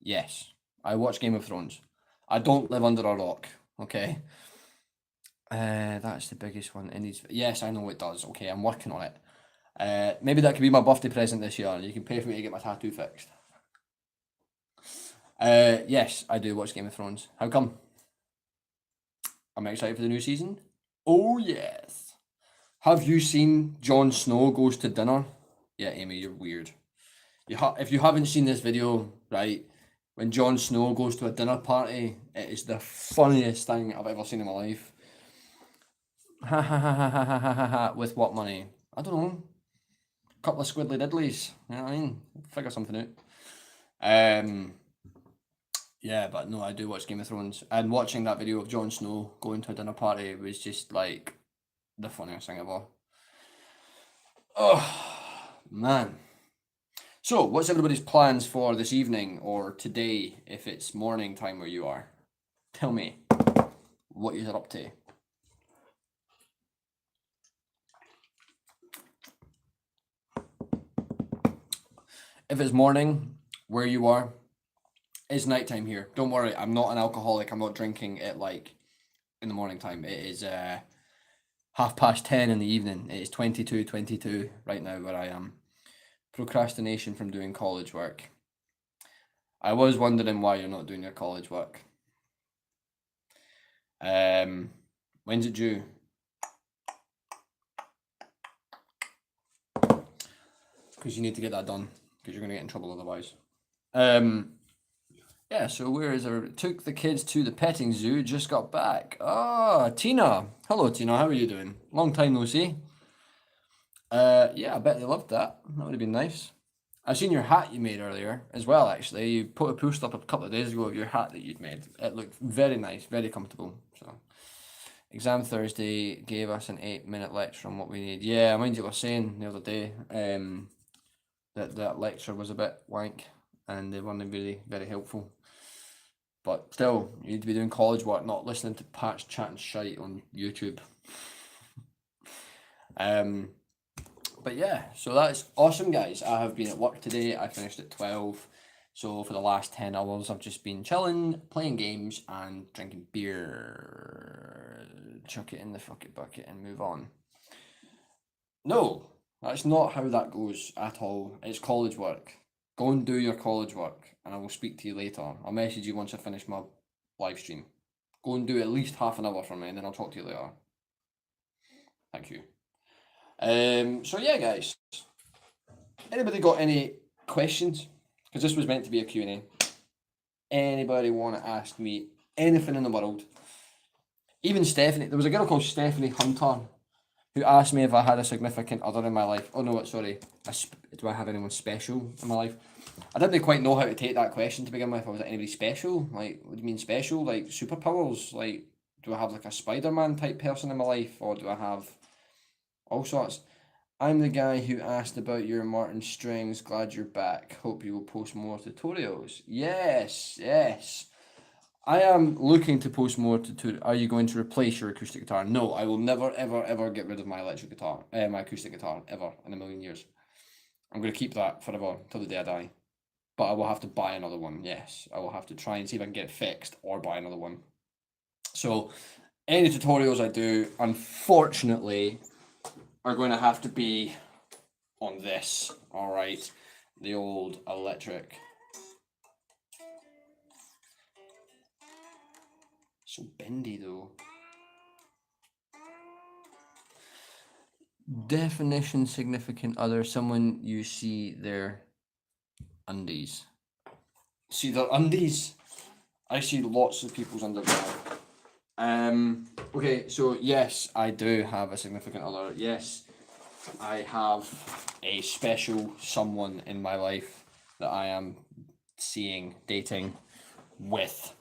Yes, I watch Game of Thrones. I don't live under a rock, okay? That's the biggest one. Yes, I know it does. Okay, I'm working on it. Maybe that could be my birthday present this year. You can pay for me to get my tattoo fixed. Yes, I do watch Game of Thrones. How come? I'm excited for the new season. Oh yes. Have you seen Jon Snow goes to dinner? Yeah, Amy, you're weird. If you haven't seen this video, right, when Jon Snow goes to a dinner party, it is the funniest thing I've ever seen in my life. Ha ha ha ha ha ha ha ha. With what money? I don't know. A couple of squiddly diddlies. You know what I mean? Figure something out. Yeah, but no, I do watch Game of Thrones. And watching that video of Jon Snow going to a dinner party was just like the funniest thing ever. Oh, man. So, what's everybody's plans for this evening or today if it's morning time where you are? Tell me what you're up to. If it's morning where you are, It's nighttime here. Don't worry, I'm not an alcoholic. I'm not drinking at like in the morning time. It is 10:30 in the evening. It is 22:22 right now where I am. Procrastination from doing college work. I was wondering why you're not doing your college work. When's it due? Because you need to get that done, because you're going to get in trouble otherwise. Yeah, so where is our... Took the kids to the petting zoo, just got back. Ah, Tina. Hello, Tina. How are you doing? Long time no see. Yeah, I bet they loved that. That would have been nice. I've seen your hat you made earlier as well, actually. You put a post up a couple of days ago of your hat that you'd made. It looked very nice, very comfortable. So, exam Thursday gave us an 8-minute lecture on what we need. Yeah, I mind you were saying the other day that lecture was a bit wank and they weren't really very helpful. But still, you need to be doing college work, not listening to Patch chatting shite on YouTube. But yeah, so that's awesome, guys. I have been at work today. I finished at 12. So for the last 10 hours, I've just been chilling, playing games, and drinking beer. Chuck it in the fucking bucket and move on. No, that's not how that goes at all. It's college work. Go and do your college work, and I will speak to you later. I'll message you once I finish my live stream. Go and do at least half an hour for me, and then I'll talk to you later. Thank you. So yeah, guys. Anybody got any questions? Because this was meant to be a Q&A. Anybody want to ask me anything in the world? Even Stephanie. There was a girl called Stephanie Hunter who asked me if I had a significant other in my life. Oh no, sorry. Do I have anyone special in my life? I didn't quite know how to take that question to begin with. I was like, anybody special? Like, what do you mean special? Like, superpowers? Like, do I have like a Spider-Man type person in my life? Or do I have all sorts? I'm the guy who asked about your Martin strings. Glad you're back. Hope you will post more tutorials. Yes, yes. I am looking to post more tutorials. Are you going to replace your acoustic guitar? No, I will never, ever, ever get rid of my electric guitar. My acoustic guitar, ever, in a million years. I'm going to keep that forever, till the day I die. But I will have to buy another one, yes. I will have to try and see if I can get it fixed or buy another one. So, any tutorials I do, unfortunately, are going to have to be on this, alright? The old electric. So bendy though. Definition significant other, someone you see their undies. See their undies? I see lots of people's underwear. Okay, so yes, I do have a significant other. Yes, I have a special someone in my life that I am seeing, dating, with.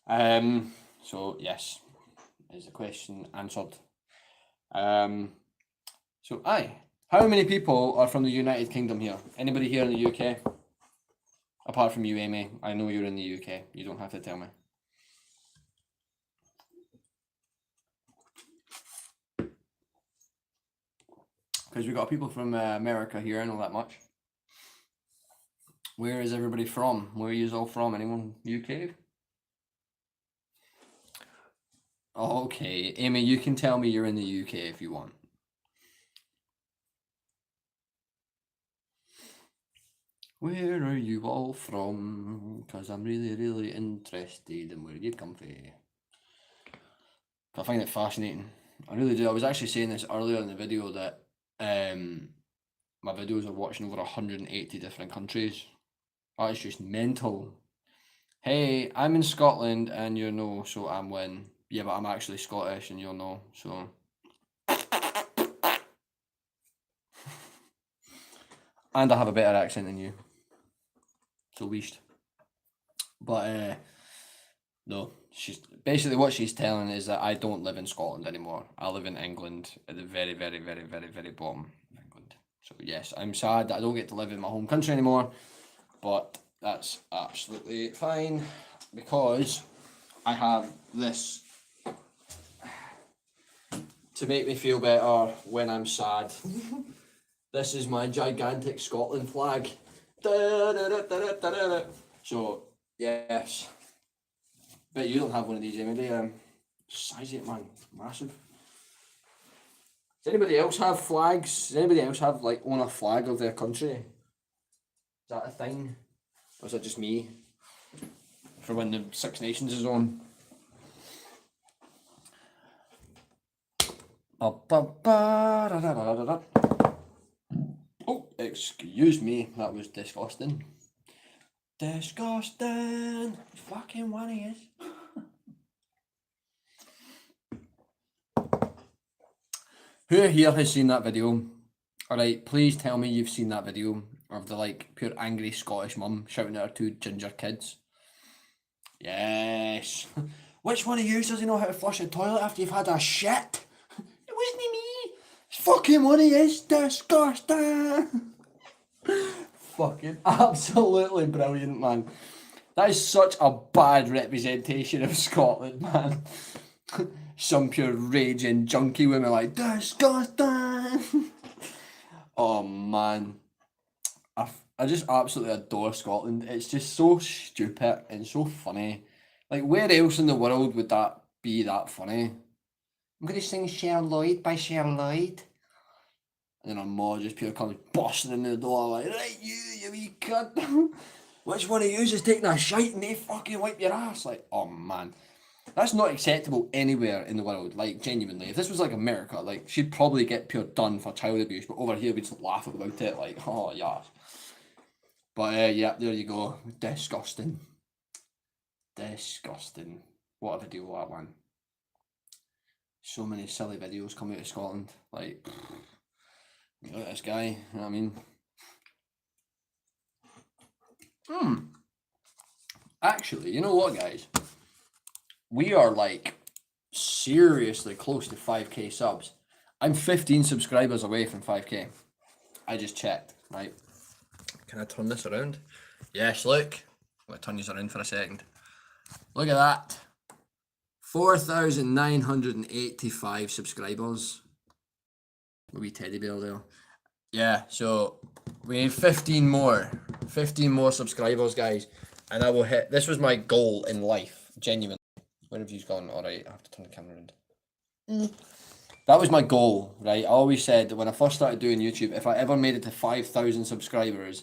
So yes, is the question answered. So how many people are from the United Kingdom here? Anybody here in the UK? Apart from you, Amy, I know you're in the UK. You don't have to tell me. Because we've got people from America here, I know that much. Where is everybody from? Where are you all from? Anyone UK? Okay, Amy, you can tell me you're in the UK if you want. Where are you all from? Because I'm really, really interested in where you come from. I find it fascinating. I really do. I was actually saying this earlier in the video that my videos are watching over 180 different countries. That is just mental. Hey, I'm in Scotland and you're no, so I'm win. Yeah, but I'm actually Scottish and you're no, so. And I have a better accent than you. So least. But no, she's basically what she's telling is that I don't live in Scotland anymore. I live in England at the very, very, very, very, very bottom of England. So yes, I'm sad that I don't get to live in my home country anymore, but that's absolutely fine because I have this to make me feel better when I'm sad. This is my gigantic Scotland flag. So Yes. Bet you don't have one of these, Emily. Size it, man. Massive. Does anybody else have flags? Does anybody else have, like, own a flag of their country? Is that a thing? Or is it just me? For when the Six Nations is on? Oh, excuse me. That was disgusting. Disgusting. Fucking one he is. Who here has seen that video? Alright, please tell me you've seen that video of the like pure angry Scottish mum shouting at her two ginger kids. Yes. Which one of you doesn't know how to flush a toilet after you've had a shit? It wasn't me. It's fucking one of you. Disgusting. Fucking absolutely brilliant, man. That is such a bad representation of Scotland, man. Some pure raging junkie women like disgusting. Oh man, I just absolutely adore Scotland. It's just so stupid and so funny. Like where else in the world would that be that funny? I'm gonna sing Cheryl Lloyd by Cheryl Lloyd. And then our ma just pure comes busting in the door like, right you wee cunt. Which one of you is taking a shite and they fucking wipe your ass? Like, oh man. That's not acceptable anywhere in the world, like, genuinely. If this was, like, America, like, she'd probably get pure done for child abuse, but over here we just laugh about it, like, oh, yeah. But, yeah, there you go. Disgusting. Disgusting. What a video that one. So many silly videos come out of Scotland. Like, look at this guy, you know what I mean? Actually, you know what, guys? We are like seriously close to 5k subs. I'm 15 subscribers away from 5k. I just checked, right? Can I turn this around? Yes, look. I'm going to turn this around for a second. Look at that. 4,985 subscribers. A wee teddy bear there. Yeah, so we need 15 more. 15 more subscribers, guys. And I will hit... This was my goal in life, genuinely. Where have you gone? Alright, I have to turn the camera around. That was my goal, right? I always said that when I first started doing YouTube, if I ever made it to 5,000 subscribers,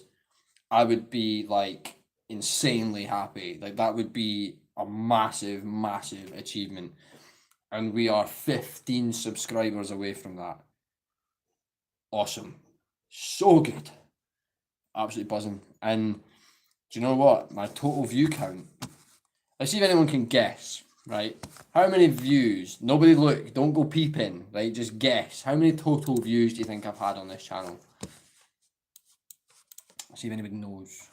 I would be like insanely happy. Like that would be a massive, massive achievement. And we are 15 subscribers away from that. Awesome. So good. Absolutely buzzing. And do you know what? My total view count. Let's see if anyone can guess. Right, how many views? Nobody look, don't go peeping, right? Just guess. How many total views do you think I've had on this channel? Let's see if anybody knows.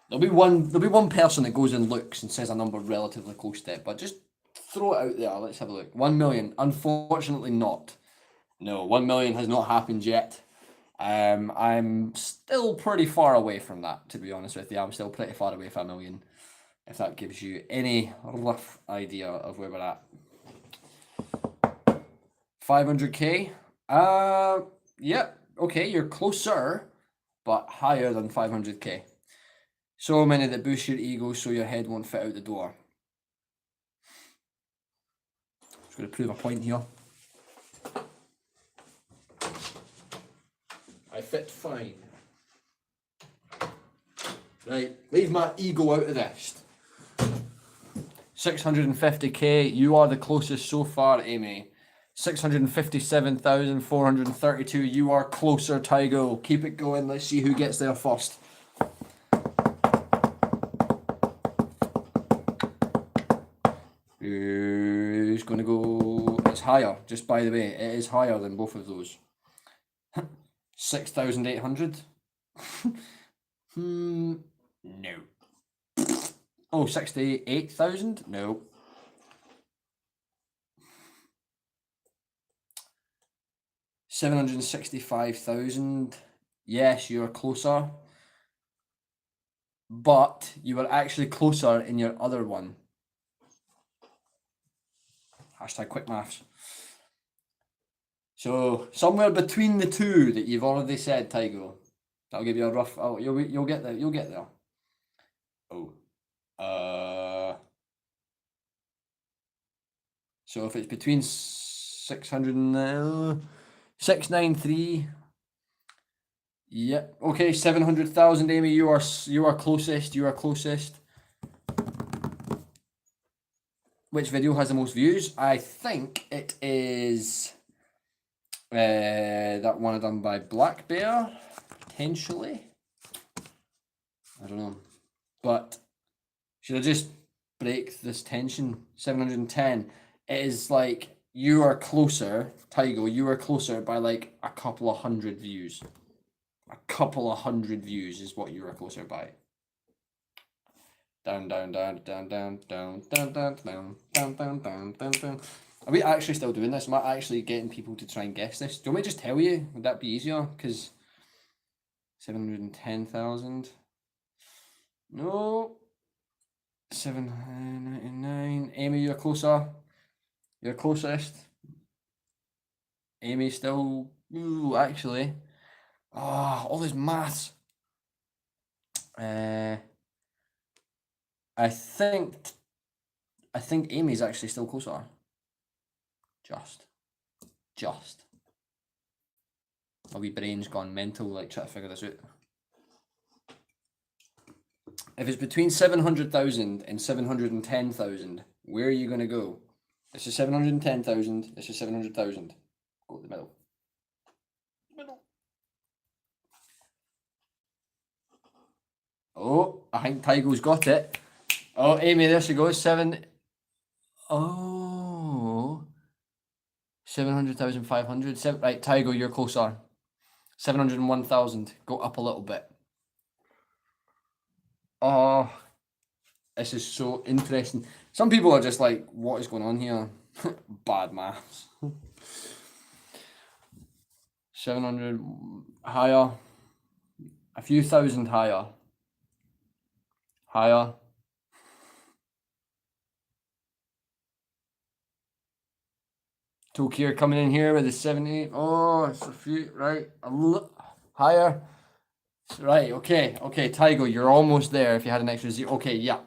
There'll be one person that goes and looks and says a number relatively close to it, but just throw it out there. Let's have a look. 1 million. Unfortunately not. No, 1 million has not happened yet. I'm still pretty far away from that, to be honest with you. I'm still pretty far away from 1 million. If that gives you any rough idea of where we're at. 500k? Yep, okay, you're closer, but higher than 500k. So many that boost your ego so your head won't fit out the door. Just going to prove a point here. I fit fine. Right, leave my ego out of this. 650k, you are the closest so far, Amy. 657,432, you are closer, Tygo. Keep it going, let's see who gets there first. Who's gonna go? It's higher, just by the way, it is higher than both of those. 6,800? No. Oh, 68,000? No. 765,000. Yes, you're closer. But you were actually closer in your other one. Hashtag quick maths. So somewhere between the two that you've already said, Tygo. That'll give you a rough. Oh, you'll get there. You'll get there. Oh. So if it's between 600 and 693. Yep. Okay, 700,000, Amy. You are closest. You are closest. Which video has the most views? I think it is that one done by Black Bear, potentially. I don't know. But should I just break this tension? 710. It is like you are closer, Tygo, you are closer by like a couple of hundred views. A couple of hundred views is what you are closer by. Down, down, down, down, down, down, down, down, down, down, down, down, down, down. Are we actually still doing this? Am I actually getting people to try and guess this? Do you want me to just tell you? Would that be easier? Because 710,000. No. 799. Amy, you're closer. You're closest. Amy still. Ooh, actually. Ah, all these maths. I think Amy's actually still closer. Just. My wee brain's gone mental, like trying to figure this out. If it's between 700,000 and 710,000, where are you going to go? This is 710,000, this is 700,000. Go to the middle. Oh, I think Tygo's got it. Oh, Amy, there she goes. 700,500. Right, Tygo, you're closer. 701,000. Go up a little bit. Oh, this is so interesting. Some people are just like, what is going on here? Bad maths. 700 higher. A few thousand higher. Higher. Tokyo coming in here with the 70. Oh, it's a few, right? Higher. Right, okay, Tygo, you're almost there if you had an extra zero. Okay, yeah.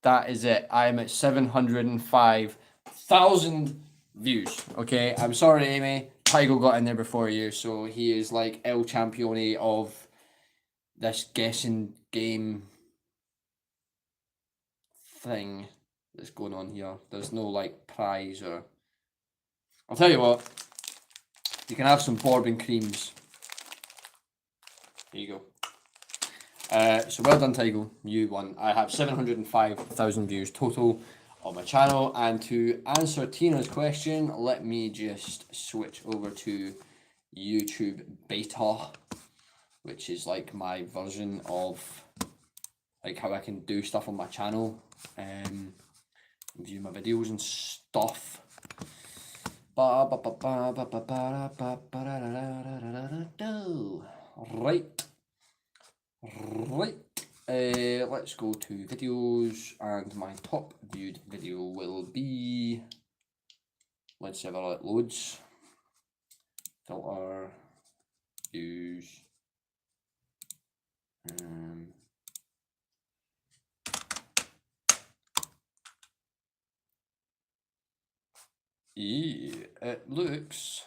That is it. I'm at 705,000 views. Okay, I'm sorry, Amy. Tygo got in there before you, so he is like El Champione of this guessing game thing that's going on here. There's no like prize or. I'll tell you what. You can have some Bourbon creams. There you go. So well done, Tygo. You won. I have 705,000 views total on my channel. And to answer Tina's question, let me just switch over to YouTube Beta, which is like my version of like how I can do stuff on my channel, view my videos and stuff. Right. Let's go to videos, and my top viewed video will be, let's see if it loads, filter, views, it looks,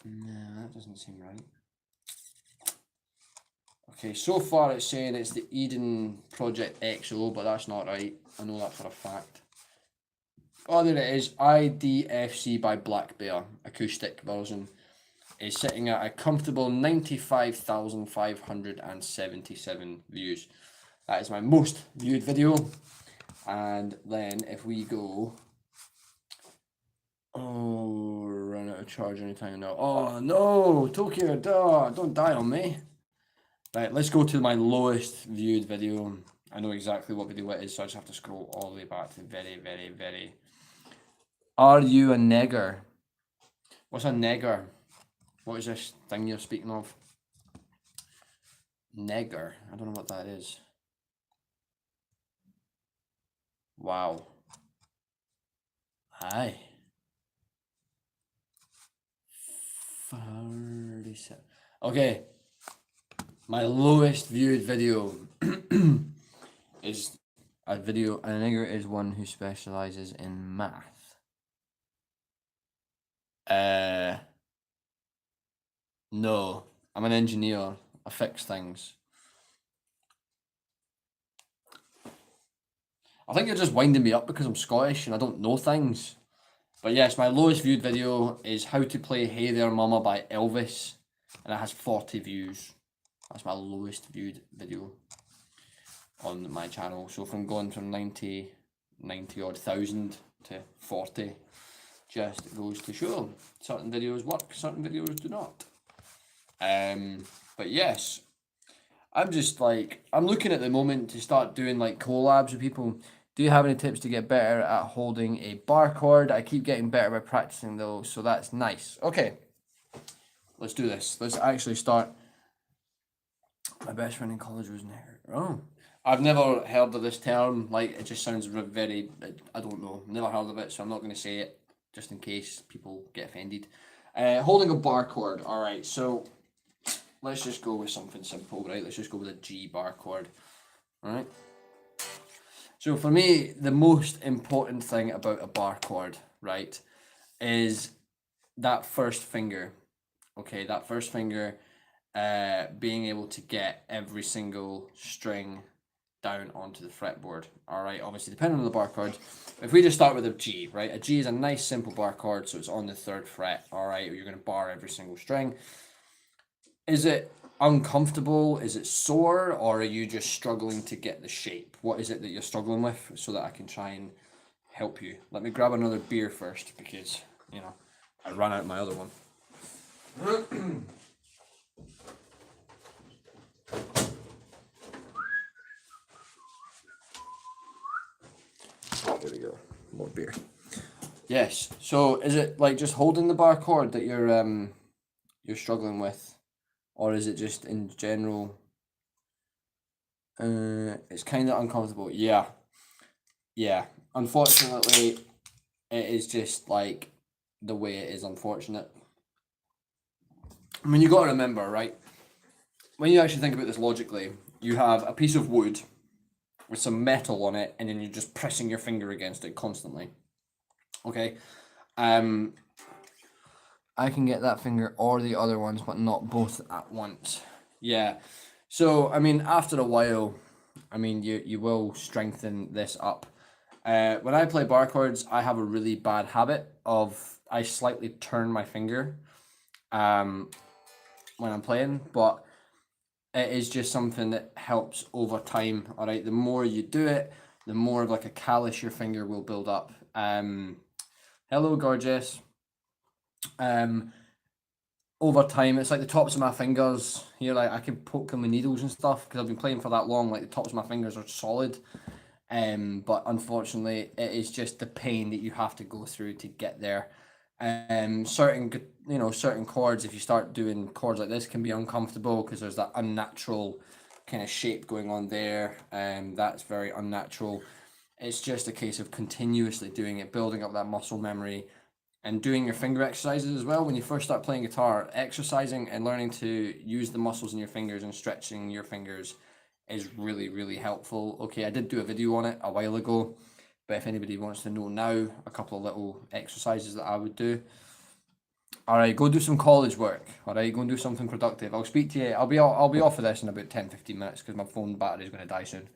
no, that doesn't seem right. Okay, so far it's saying it's the Eden Project XO, but that's not right. I know that for a fact. Oh, there it is. IDFC by Black Bear, acoustic version, is sitting at a comfortable 95,577 views. That is my most viewed video. And then if we go, oh, run out of charge anytime now. Oh no, Tokyo, don't die on me. Right, let's go to my lowest viewed video. I know exactly what video it is, so I just have to scroll all the way back to very. Are you a nigger? What's a nigger? What is this thing you're speaking of? Nigger. I don't know what that is. Wow. Hi. 47. Okay. My lowest viewed video is a video, a nigger is one who specializes in math. No, I'm an engineer. I fix things. I think you're just winding me up because I'm Scottish and I don't know things. But yes, my lowest viewed video is How to Play Hey There Mama by Elvis, and it has 40 views. That's my lowest viewed video on my channel. So from going from 90 odd thousand to 40 just goes to show certain videos work, certain videos do not. But yes, I'm just like, I'm looking at the moment to start doing like collabs with people. Do you have any tips to get better at holding a bar chord? I keep getting better by practicing though, so that's nice. Okay, let's do this. Let's actually start. My best friend in college was nerd. Oh, I've never heard of this term. Like, it just sounds very, I don't know. Never heard of it, so I'm not going to say it just in case people get offended. Holding a bar chord. All right, so let's just go with something simple, right? Let's just go with a G bar chord. All right. So for me, the most important thing about a bar chord, right, is that first finger. Okay, that first finger, being able to get every single string down onto the fretboard. All right, obviously depending on the bar chord. If we just start with a G, right? A G is a nice simple bar chord, so it's on the 3rd fret. All right, you're going to bar every single string. Is it uncomfortable? Is it sore? Or are you just struggling to get the shape? What is it that you're struggling with so that I can try and help you? Let me grab another beer first because, you know, I ran out my other one. There we go. More beer. Yes. So is it like just holding the bar chord that you're struggling with? Or is it just in general it's kind of uncomfortable? Yeah. Yeah. Unfortunately, it is just like the way it is, unfortunate. I mean, you got to remember, right? When you actually think about this logically, you have a piece of wood with some metal on it, and then you're just pressing your finger against it constantly. Okay, I can get that finger or the other ones, but not both at once. Yeah. So I mean, after a while, I mean, you will strengthen this up. When I play bar chords, I have a really bad habit of I slightly turn my finger when I'm playing, but it is just something that helps over time. All right, the more you do it, the more of like a callus your finger will build up. Hello, gorgeous. Over time, it's like the tops of my fingers here. Like I can poke them with needles and stuff because I've been playing for that long. Like the tops of my fingers are solid. But unfortunately, it is just the pain that you have to go through to get there. Certain chords, if you start doing chords like this, can be uncomfortable because there's that unnatural kind of shape going on there, and that's very unnatural. It's just a case of continuously doing it, building up that muscle memory, and doing your finger exercises as well. When you first start playing guitar, exercising and learning to use the muscles in your fingers and stretching your fingers is really, really helpful. Okay, I did do a video on it a while ago, but if anybody wants to know now, a couple of little exercises that I would do. All right, go do some college work. All right, go and do something productive. I'll speak to you. I'll be off of this in about 10-15 minutes because my phone battery is going to die soon.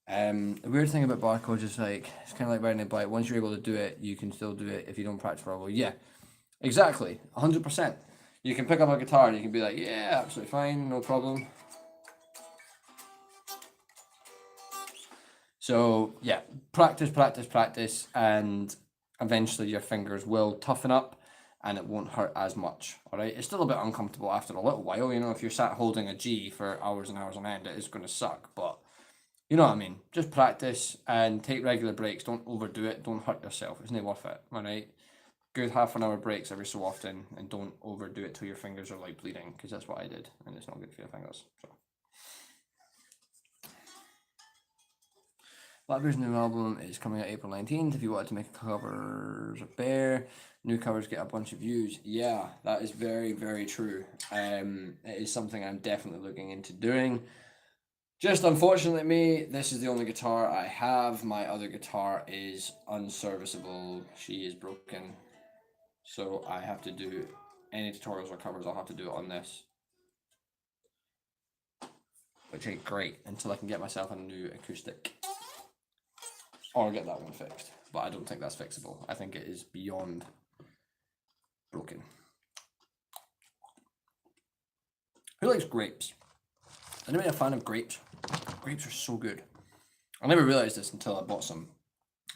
The weird thing about barcodes is like it's kind of like riding a bike. Once you're able to do it, you can still do it if you don't practice for a while. Yeah, exactly, 100%. You can pick up a guitar and you can be like, yeah, absolutely fine, no problem. So yeah, practice, practice, practice, and eventually your fingers will toughen up and it won't hurt as much. All right, it's still a bit uncomfortable after a little while. You know, if you're sat holding a G for hours and hours on end, it is going to suck. But you know what I mean. Just practice and take regular breaks. Don't overdo it. Don't hurt yourself. It's not worth it. All right. Good half an hour breaks every so often, and don't overdo it till your fingers are like bleeding, because that's what I did, and it's not good for your fingers. So. Blackbear's new album is coming out April 19th. If you wanted to make covers of Bear, new covers get a bunch of views. Yeah, that is very, very true. It is something I'm definitely looking into doing. Just unfortunately, me, this is the only guitar I have. My other guitar is unserviceable. She is broken. So I have to do any tutorials or covers, I'll have to do it on this. Which ain't great until I can get myself a new acoustic. Or get that one fixed. But I don't think that's fixable. I think it is beyond broken. Who likes grapes? Anybody a fan of grapes? Grapes are so good. I never realized this until I bought some.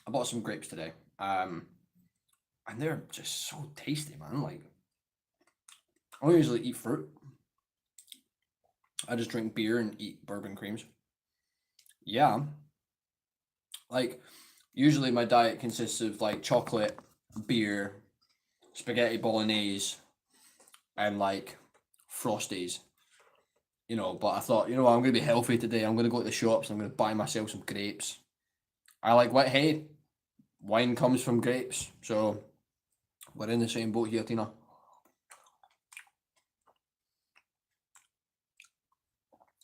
I bought some grapes today. And they're just so tasty, man. Like, I don't usually eat fruit. I just drink beer and eat bourbon creams. Yeah. Like, usually my diet consists of like chocolate, beer, spaghetti bolognese, and like Frosties. You know, but I thought, you know what, I'm going to be healthy today. I'm going to go to the shops and I'm going to buy myself some grapes. I like what, hey, wine comes from grapes. So we're in the same boat here, Tina.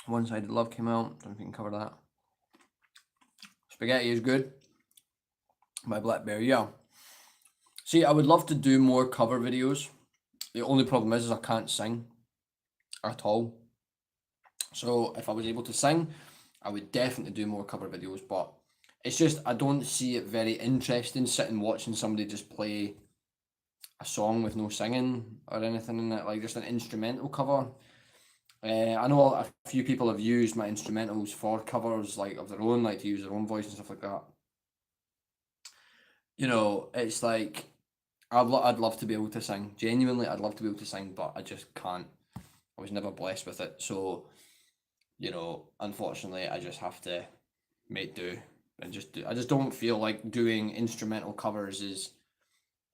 One Sided Love came out. Don't know if you can cover that. Spaghetti is good. By Blackbear, yeah. See, I would love to do more cover videos. The only problem is I can't sing at all. So if I was able to sing, I would definitely do more cover videos, but it's just I don't see it very interesting sitting watching somebody just play a song with no singing or anything in it, like just an instrumental cover. I know a few people have used my instrumentals for covers like of their own, like to use their own voice and stuff like that. You know, it's like I'd love to be able to sing. Genuinely, I'd love to be able to sing, but I just can't. I was never blessed with it, so you know, unfortunately, I just have to make do and just do. I just don't feel like doing instrumental covers is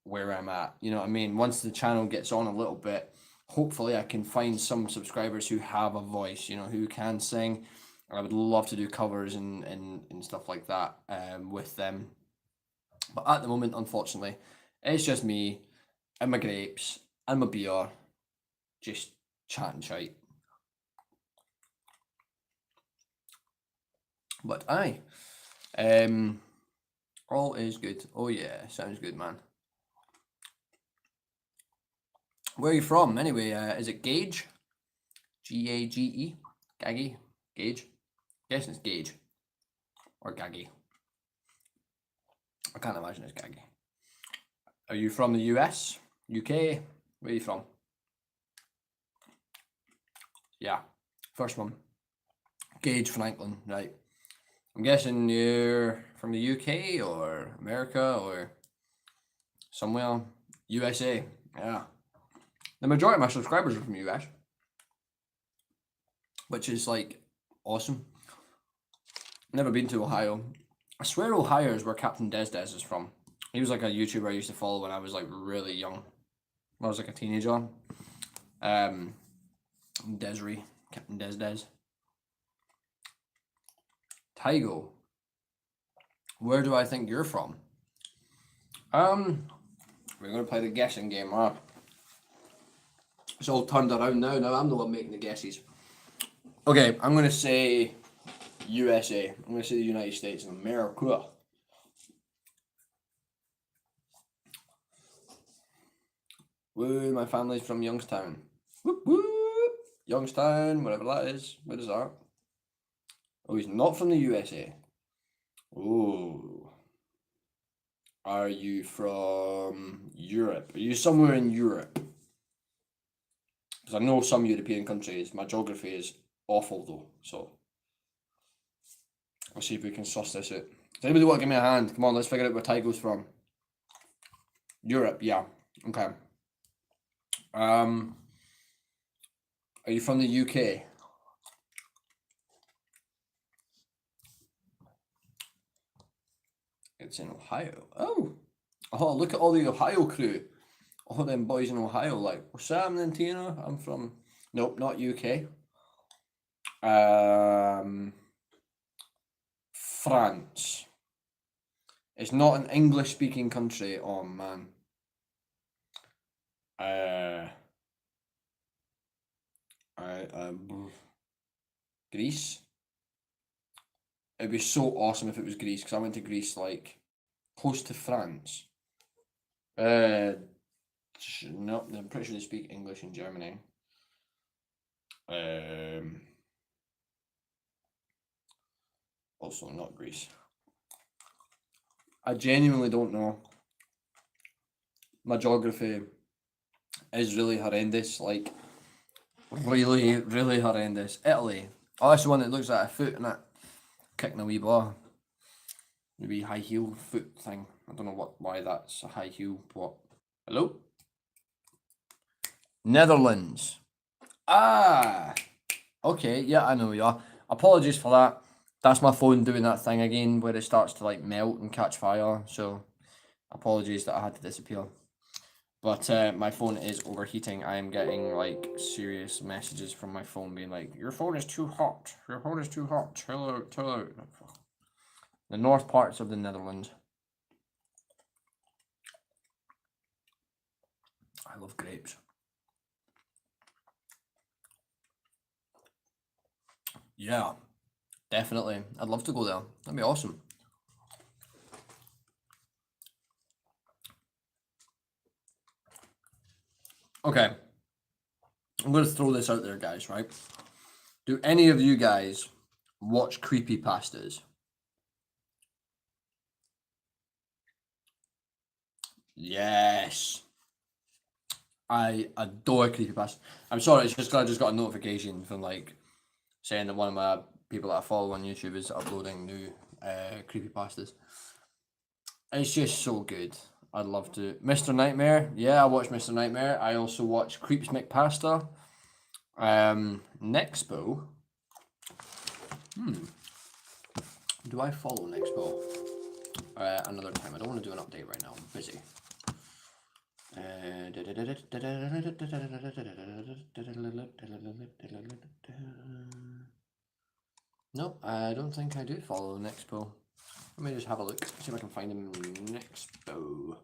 where I'm at. You know what I mean? Once the channel gets on a little bit, hopefully I can find some subscribers who have a voice, you know, who can sing. I would love to do covers and stuff like that with them. But at the moment, unfortunately, it's just me and my grapes and my beer just chatting shite. But aye, all is good. Oh yeah, sounds good, man. Where are you from, anyway? Is it Gage? Gage? Gaggy? Gage? Guessing it's Gage. Or Gaggy. I can't imagine it's Gaggy. Are you from the US? UK? Where are you from? Yeah, first one. Gage Franklin, right. I'm guessing you're from the UK or America or somewhere. USA, yeah. The majority of my subscribers are from the US, which is like awesome. Never been to Ohio. I swear Ohio is where Captain Des is from. He was like a YouTuber I used to follow when I was like really young. When I was like a teenager. Desiree, Captain Des. Tygo. Where do I think you're from? We're gonna play the guessing game, huh? It's all turned around now. Now I'm the one making the guesses. Okay, I'm gonna say USA. I'm gonna say the United States of America. Woo, my family's from Youngstown. Whoop whoop. Youngstown, whatever that is. Where is that? Oh, he's not from the USA. Oh. Are you from Europe? Are you somewhere in Europe? Because I know some European countries. My geography is awful though, so let's see if we can suss this out. Does anybody want to give me a hand? Come on, let's figure out where Tygo's from. Europe, yeah. Okay. Are you from the UK? It's in Ohio. Oh, look at all the Ohio crew. All them boys in Ohio, like, well, Sam and Tina, I'm from, nope, not UK. France. It's not an English-speaking country. Oh man. Greece. It'd be so awesome if it was Greece, because I went to Greece like close to France. No, I'm pretty sure they speak English in Germany. Also not Greece. I genuinely don't know. My geography is really horrendous, like really, really horrendous. Italy. Oh, that's the one that looks like a foot in it. Kicking a wee ball. The wee high heel foot thing. I don't know why that's a high heel. What? Hello? Netherlands. Ah! Okay, yeah, I know you are. Apologies for that. That's my phone doing that thing again where it starts to like melt and catch fire. So apologies that I had to disappear. But my phone is overheating. I am getting like serious messages from my phone being like, your phone is too hot. Your phone is too hot. Chill out, chill out. The north parts of the Netherlands. I love grapes. Yeah, definitely. I'd love to go there. That'd be awesome. Okay. I'm going to throw this out there, guys, right? Do any of you guys watch creepypastas? Yes. I adore creepypasta. I'm sorry, it's just 'cause I just got a notification from like saying that one of my people that I follow on YouTube is uploading new creepypastas. It's just so good. I'd love to. Mr. Nightmare, yeah, I watch Mr. Nightmare. I also watch Creeps McPasta. Nexpo. Do I follow Nexpo? Another time. I don't want to do an update right now. I'm busy. No, I don't think I do follow Nexpo. Let me just have a look, see if I can find him Nexpo.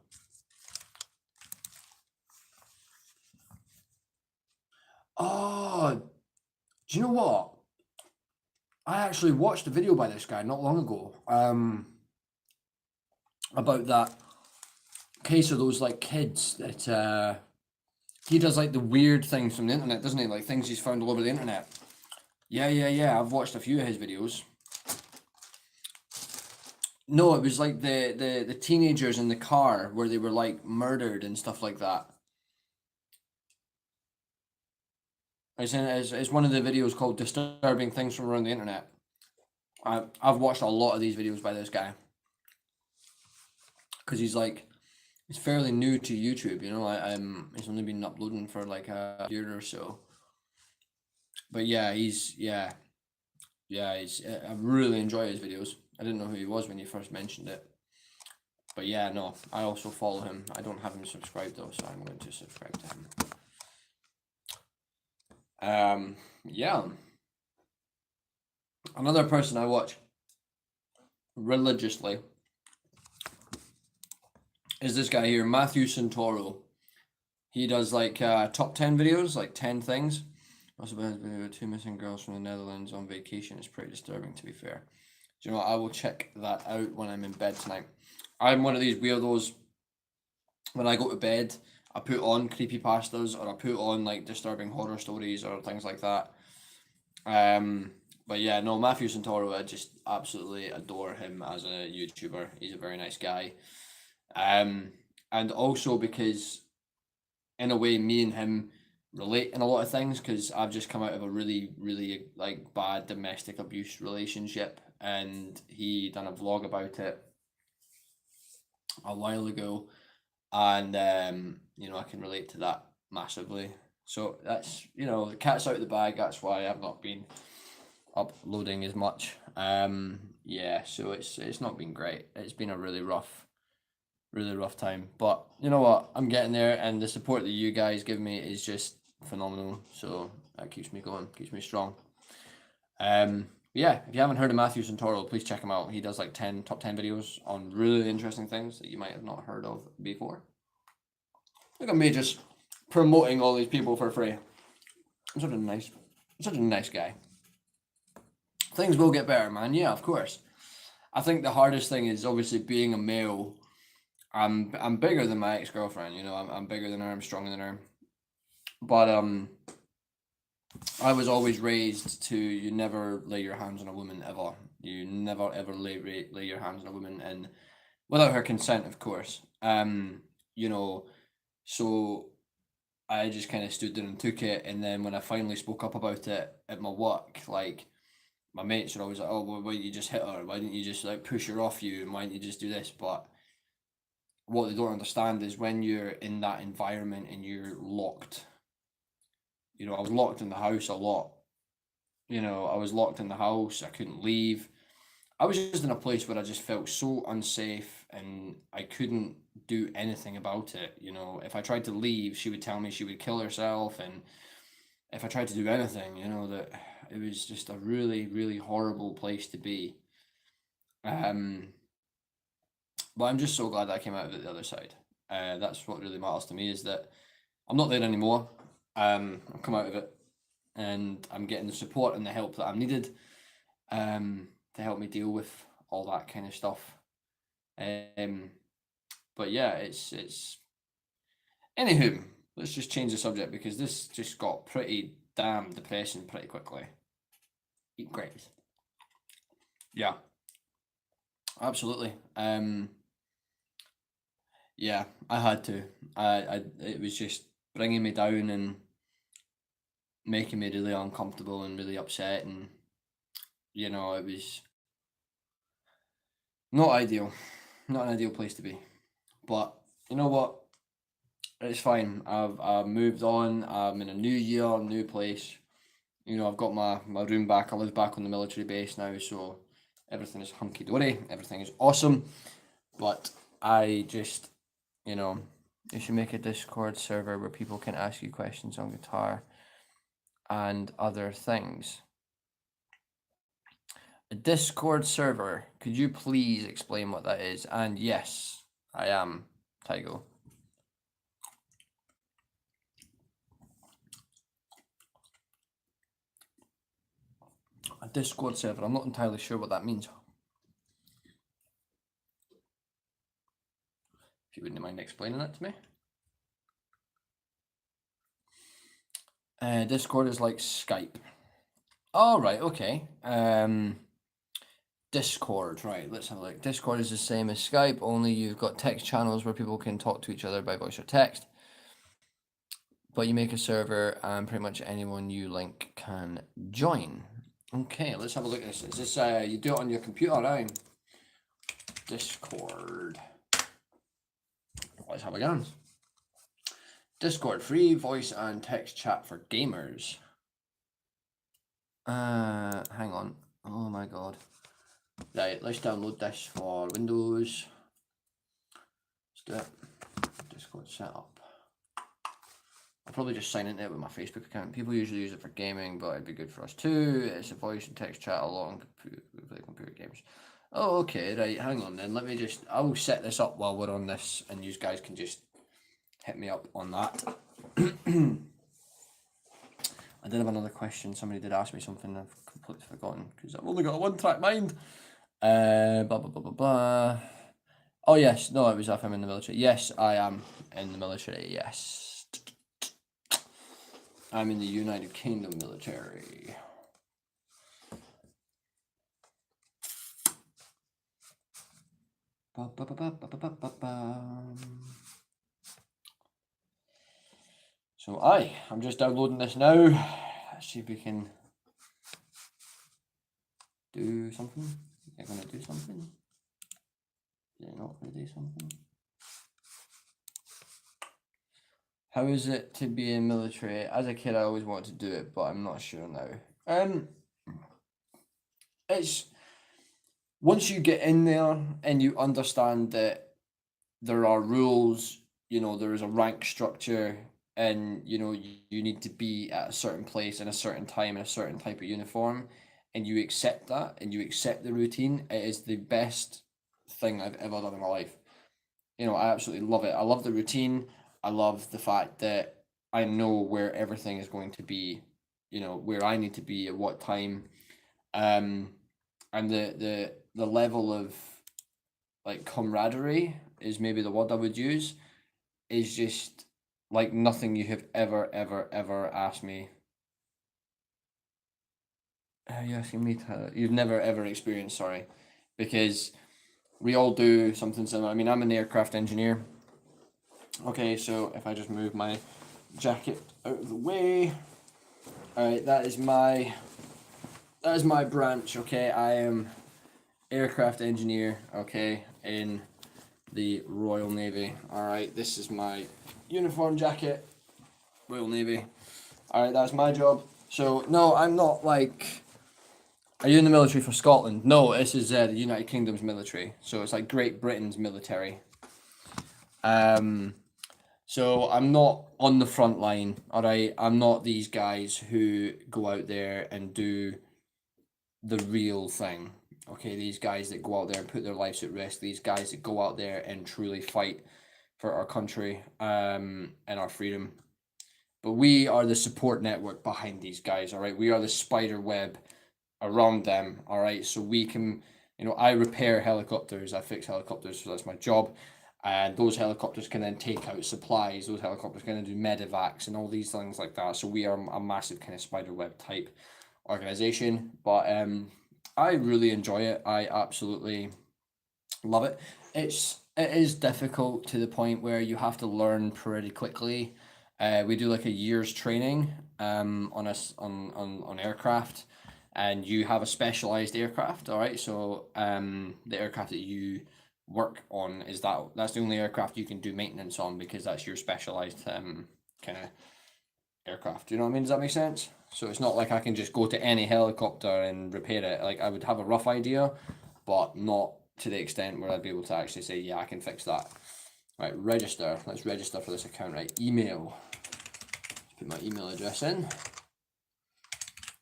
Oh, do you know what? I actually watched a video by this guy not long ago. About that case of those like kids that he does like the weird things from the internet, doesn't he? Like things he's found all over the internet. Yeah. I've watched a few of his videos. No, it was like the teenagers in the car where they were like murdered and stuff like that. It's one of the videos called Disturbing Things from Around the Internet. I've watched a lot of these videos by this guy. Because he's fairly new to YouTube, you know. He's only been uploading for like a year or so. But yeah, I really enjoy his videos. I didn't know who he was when you first mentioned it. But yeah, no, I also follow him. I don't have him subscribed though, so I'm going to subscribe to him. Yeah. Another person I watch religiously is this guy here, Matthew Santoro. He does like top 10 videos, like 10 things. Also, been 2 missing girls from the Netherlands on vacation. It's pretty disturbing, to be fair. Do you know what? I will check that out when I'm in bed tonight. I'm one of these weirdos. When I go to bed, I put on creepypastas or I put on like disturbing horror stories or things like that. But yeah, no, Matthew Santoro, I just absolutely adore him as a YouTuber. He's a very nice guy. And also because in a way, me and him relate in a lot of things because I've just come out of a really, really like bad domestic abuse relationship, and he done a vlog about it a while ago, and you know, I can relate to that massively. So that's, you know, the cat's out of the bag. That's why I've not been uploading as much. Yeah, so it's not been great. It's been a really rough time. But you know what? I'm getting there, and the support that you guys give me is just phenomenal. So that keeps me going, keeps me strong. Yeah, yeah, if you haven't heard of Matthew Santoro, please check him out. He does like top 10 videos on really interesting things that you might have not heard of before. Look at me just promoting all these people for free. I'm such a nice guy. Things will get better, man. Yeah, of course. I think the hardest thing is obviously being a male. I'm bigger than my ex girlfriend. You know, I'm bigger than her. I'm stronger than her. But I was always raised to you never lay your hands on a woman ever. You never ever lay your hands on a woman, and without her consent, of course. You know, so I just kind of stood there and took it, and then when I finally spoke up about it at my work, like my mates are always like, "Oh, well, why didn't you just hit her? Why didn't you just like push her off you? And why didn't you just do this?" But what they don't understand is when you're in that environment and you're locked. You know, I was locked in the house a lot. You know, I was locked in the house. I couldn't leave. I was just in a place where I just felt so unsafe and I couldn't do anything about it. You know, if I tried to leave, she would tell me she would kill herself. And if I tried to do anything, you know, that it was just a really, really horrible place to be. Um, but I'm just so glad that I came out of it the other side. That's what really matters to me is that I'm not there anymore. I've come out of it and I'm getting the support and the help that I've needed to help me deal with all that kind of stuff. But yeah, it's. Anywho, let's just change the subject because this just got pretty damn depressing pretty quickly. Eat grapes. Yeah, absolutely. Yeah, I had to. It was just bringing me down and making me really uncomfortable and really upset, and you know, it was not ideal, not an ideal place to be. But you know what? It's fine. I've moved on. I'm in a new year, new place. You know, I've got my room back. I live back on the military base now, so everything is hunky dory. Everything is awesome. But I just, you know, you should make a Discord server where people can ask you questions on guitar and other things. A Discord server. Could you please explain what that is? And yes, I am Tygo. A Discord server. I'm not entirely sure what that means. If you wouldn't mind explaining that to me. Discord is like Skype. Oh, right, okay. Discord, right, let's have a look. Discord is the same as Skype, only you've got text channels where people can talk to each other by voice or text. But you make a server and pretty much anyone you link can join. Okay, let's have a look at this. Is this, you do it on your computer, right? Discord. Let's have a go. Discord, free voice and text chat for gamers. Hang on. Oh my god. Right, let's download this for Windows. Let's do it. Discord setup. I'll probably just sign into it with my Facebook account. People usually use it for gaming, but it'd be good for us too. It's a voice and text chat along with computer games. Oh, okay, right, hang on then. I'll set this up while we're on this, and you guys can just hit me up on that. I did have another question. Somebody did ask me something I've completely forgotten because I've only got a one-track mind. Blah, blah, blah, blah, blah. Oh, yes. No, it was if I'm in the military. Yes, I am in the military. Yes. I'm in the United Kingdom military. So I'm just downloading this now. Let's see if we can do something. You're gonna do something? You're not gonna do something? How is it to be in military? As a kid, I always wanted to do it, but I'm not sure now. It's once you get in there and you understand that there are rules, you know, there is a rank structure, and you know you need to be at a certain place in a certain time in a certain type of uniform. and you accept that and you accept the routine, it is the best thing I've ever done in my life. You know, I absolutely love it. I love the routine. I love the fact that I know where everything is going to be, you know, where I need to be at what time. Um, and the level of like camaraderie is maybe the word I would use, is just like nothing you have ever asked me. You asking me to? You've never ever experienced, sorry, because we all do something similar. I mean, I'm an aircraft engineer. Okay, so if I just move my jacket out of the way. Alright, that is my branch, okay? I am aircraft engineer, okay, in the Royal Navy. Alright, this is my uniform jacket, Royal Navy. Alright, that's my job. So no, I'm not like, are you in the military for Scotland? No, this is the United Kingdom's military. So it's like Great Britain's military. So I'm not on the front line, all right? I'm not these guys who go out there and do the real thing. Okay, these guys that go out there and put their lives at risk, these guys that go out there and truly fight for our country and our freedom. But we are the support network behind these guys, all right? We are the spider web around them, all right? So we can, you know, I repair helicopters, I fix helicopters, so that's my job. And those helicopters can then take out supplies, those helicopters can then do medevacs and all these things like that. So we are a massive kind of spider web type organization. But I really enjoy it. I absolutely love it. It is difficult to the point where you have to learn pretty quickly. We do like a year's training on us on aircraft, and you have a specialized aircraft. All right, so the aircraft that you work on is that's the only aircraft you can do maintenance on, because that's your specialized kind of aircraft. Do you know what I mean? Does that make sense? So it's not like I can just go to any helicopter and repair it. Like I would have a rough idea, but not to the extent where I'd be able to actually say, yeah, I can fix that. Right, register. Let's register for this account. Right, email. Put my email address in.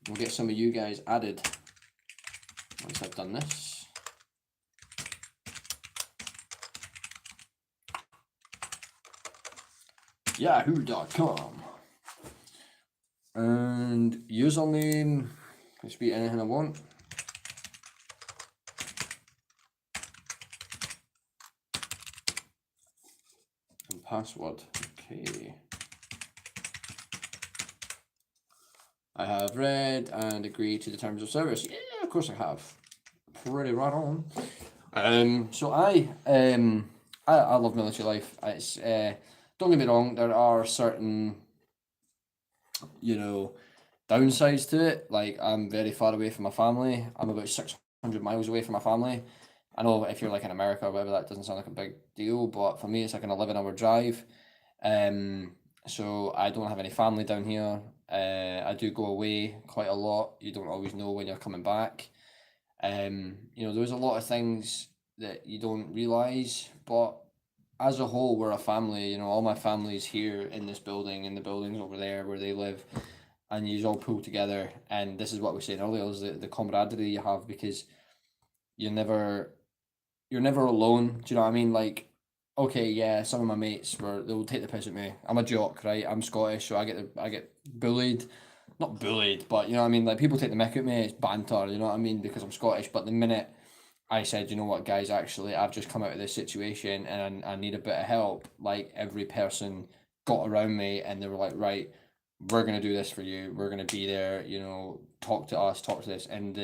We'll get some of you guys added once I've done this. Yahoo.com. And username can just be anything I want. And password. Okay. I have read and agreed to the terms of service. Yeah, of course I have. Pretty right on. So I love military life. It's don't get me wrong, there are certain, you know, downsides to it. Like I'm very far away from my family. I'm about 600 miles away from my family. I know if you're like in America or whatever, that doesn't sound like a big deal, but for me, it's like an 11-hour drive. Um, so I don't have any family down here. I do go away quite a lot. You don't always know when you're coming back. You know, there's a lot of things that you don't realize, but as a whole, we're a family. You know, all my family's here in this building, and the buildings over there where they live, and you all pull together. And this is what we were saying earlier, is the camaraderie you have, because you're never you're never alone. Do you know what I mean? Like, okay, yeah, some of my mates they'll take the piss at me. I'm a jock, right? I'm Scottish, so I get bullied. Not bullied, but you know what I mean? Like people take the mick at me, it's banter, you know what I mean? Because I'm Scottish. But the minute I said, you know what, guys, actually I've just come out of this situation and I need a bit of help, like every person got around me and they were like, right, we're gonna do this for you. We're gonna be there, you know, talk to us, talk to this. And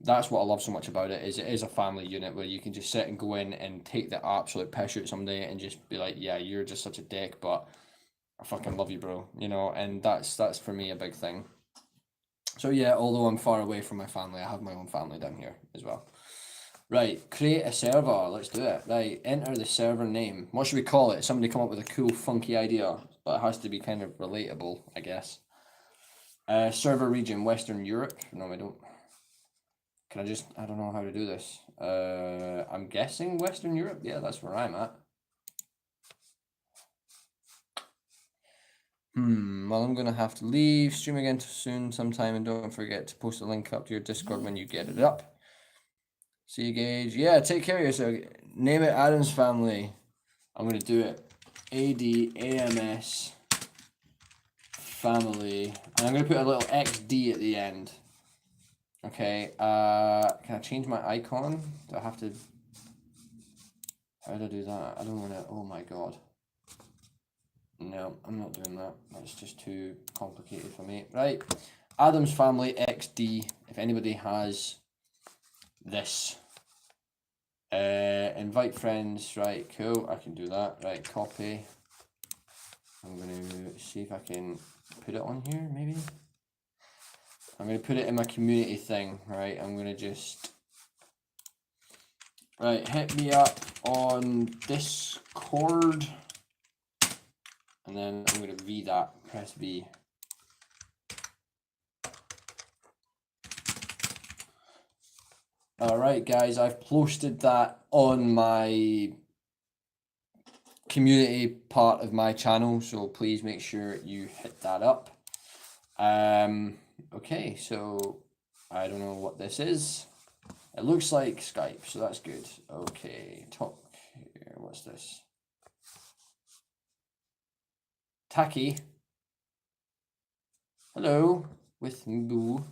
that's what I love so much about it, is it is a family unit where you can just sit and go in and take the absolute piss out somebody and just be like, yeah, you're just such a dick, but I fucking love you, bro. You know, and that's for me a big thing. So yeah, although I'm far away from my family, I have my own family down here as well. Right, create a server. Let's do it. Right, enter the server name. What should we call it? Somebody come up with a cool, funky idea, but it has to be kind of relatable, I guess. Server region, Western Europe. No, I don't. Can I just? I don't know how to do this. I'm guessing Western Europe. Yeah, that's where I'm at. Well, I'm gonna have to leave. Stream again soon sometime, and don't forget to post the link up to your Discord when you get it up. See you, Gage. Yeah, take care of yourself. Name it Adams Family. I'm gonna do it. ADAMS Family, and I'm gonna put a little XD at the end. Okay. Can I change my icon? Do I have to? How do I do that? I don't wanna. Oh my god. No, I'm not doing that. That's just too complicated for me. Right. Adams Family XD. If anybody has this. Invite friends. Right, cool. I can do that. Right, copy. I'm going to see if I can put it on here, maybe. I'm going to put it in my community thing. Right, I'm going to just... Right, hit me up on Discord. And then I'm going to V that. Press V. Alright guys, I've posted that on my community part of my channel, so please make sure you hit that up. Okay, so I don't know what this is. It looks like Skype, so that's good. Okay, talk here. What's this? Tacky. Hello, with Boo.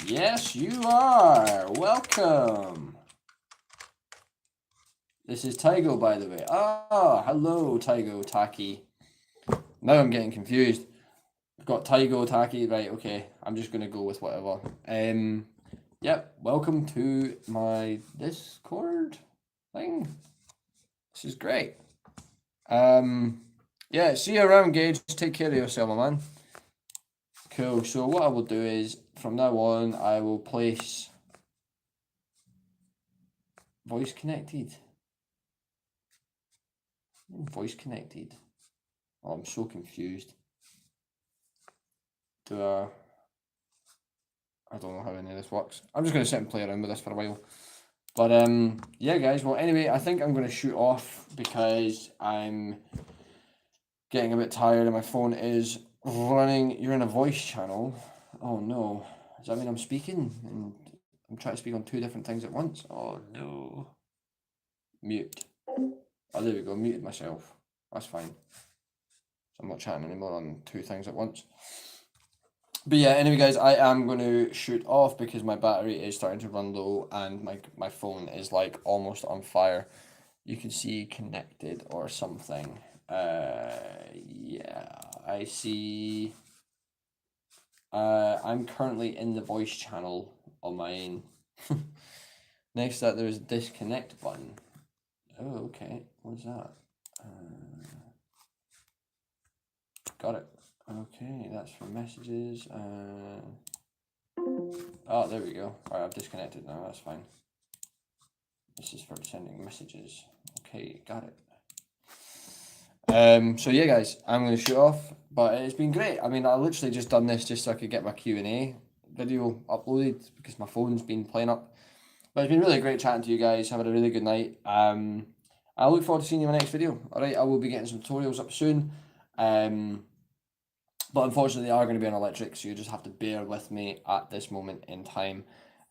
Yes, you are. Welcome. This is Tygo, by the way. Ah, hello, Tygo, Taki. Now I'm getting confused. I've got Tygo, Taki. Right, okay. I'm just going to go with whatever. Yep, welcome to my Discord thing. This is great. Yeah, see you around, Gage. Take care of yourself, my man. Cool. So what I will do is, from now on, I will place voice connected. Voice connected. Oh, I'm so confused. I don't know how any of this works. I'm just going to sit and play around with this for a while. But yeah, guys. Well, anyway, I think I'm going to shoot off because I'm getting a bit tired and my phone is running. You're in a voice channel. Oh no. Does that mean I'm speaking? And I'm trying to speak on two different things at once? Oh no. Mute. Oh, there we go. Muted myself. That's fine. So I'm not chatting anymore on two things at once. But yeah, anyway, guys, I am going to shoot off because my battery is starting to run low and my phone is like almost on fire. You can see connected or something. Yeah, I see. I'm currently in the voice channel on my own. Next to that, there's a disconnect button. Oh, okay. What's that? Got it. Okay, that's for messages. Oh, there we go. Alright, I've disconnected now. That's fine. This is for sending messages. Okay, got it. So yeah, guys, I'm going to shoot off, but it's been great. I mean, I literally just done this just so I could get my Q&A video uploaded because my phone's been playing up. But it's been really great chatting to you guys. Having a really good night. I look forward to seeing you in my next video. Alright, I will be getting some tutorials up soon. But unfortunately, they are going to be on electric, so you just have to bear with me at this moment in time.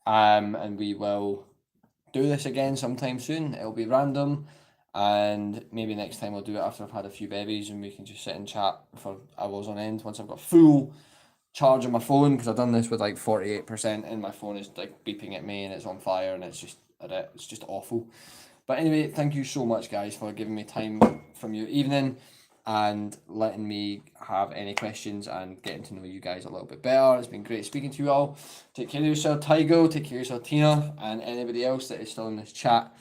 And we will do this again sometime soon. It'll be random, and maybe next time I'll do it after I've had a few babies and we can just sit and chat for hours on end once I've got full charge on my phone, because I've done this with like 48% and my phone is like beeping at me and it's on fire and it's just awful. But anyway, thank you so much, guys, for giving me time from your evening and letting me have any questions and getting to know you guys a little bit better. It's been great speaking to you all. Take care of yourself, Tygo. Take care of yourself, Tina, and anybody else that is still in this chat.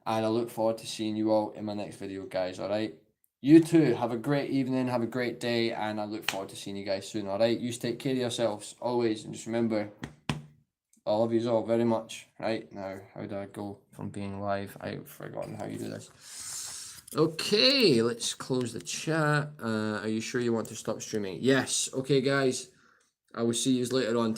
And I look forward to seeing you all in my next video, guys. All right. You too. Have a great evening. Have a great day. And I look forward to seeing you guys soon. All right. You take care of yourselves always. And just remember, I love you all very much. Right now, how do I go from being live? I've forgotten how you do this. Okay, let's close the chat. Are you sure you want to stop streaming? Yes. Okay, guys. I will see you later on.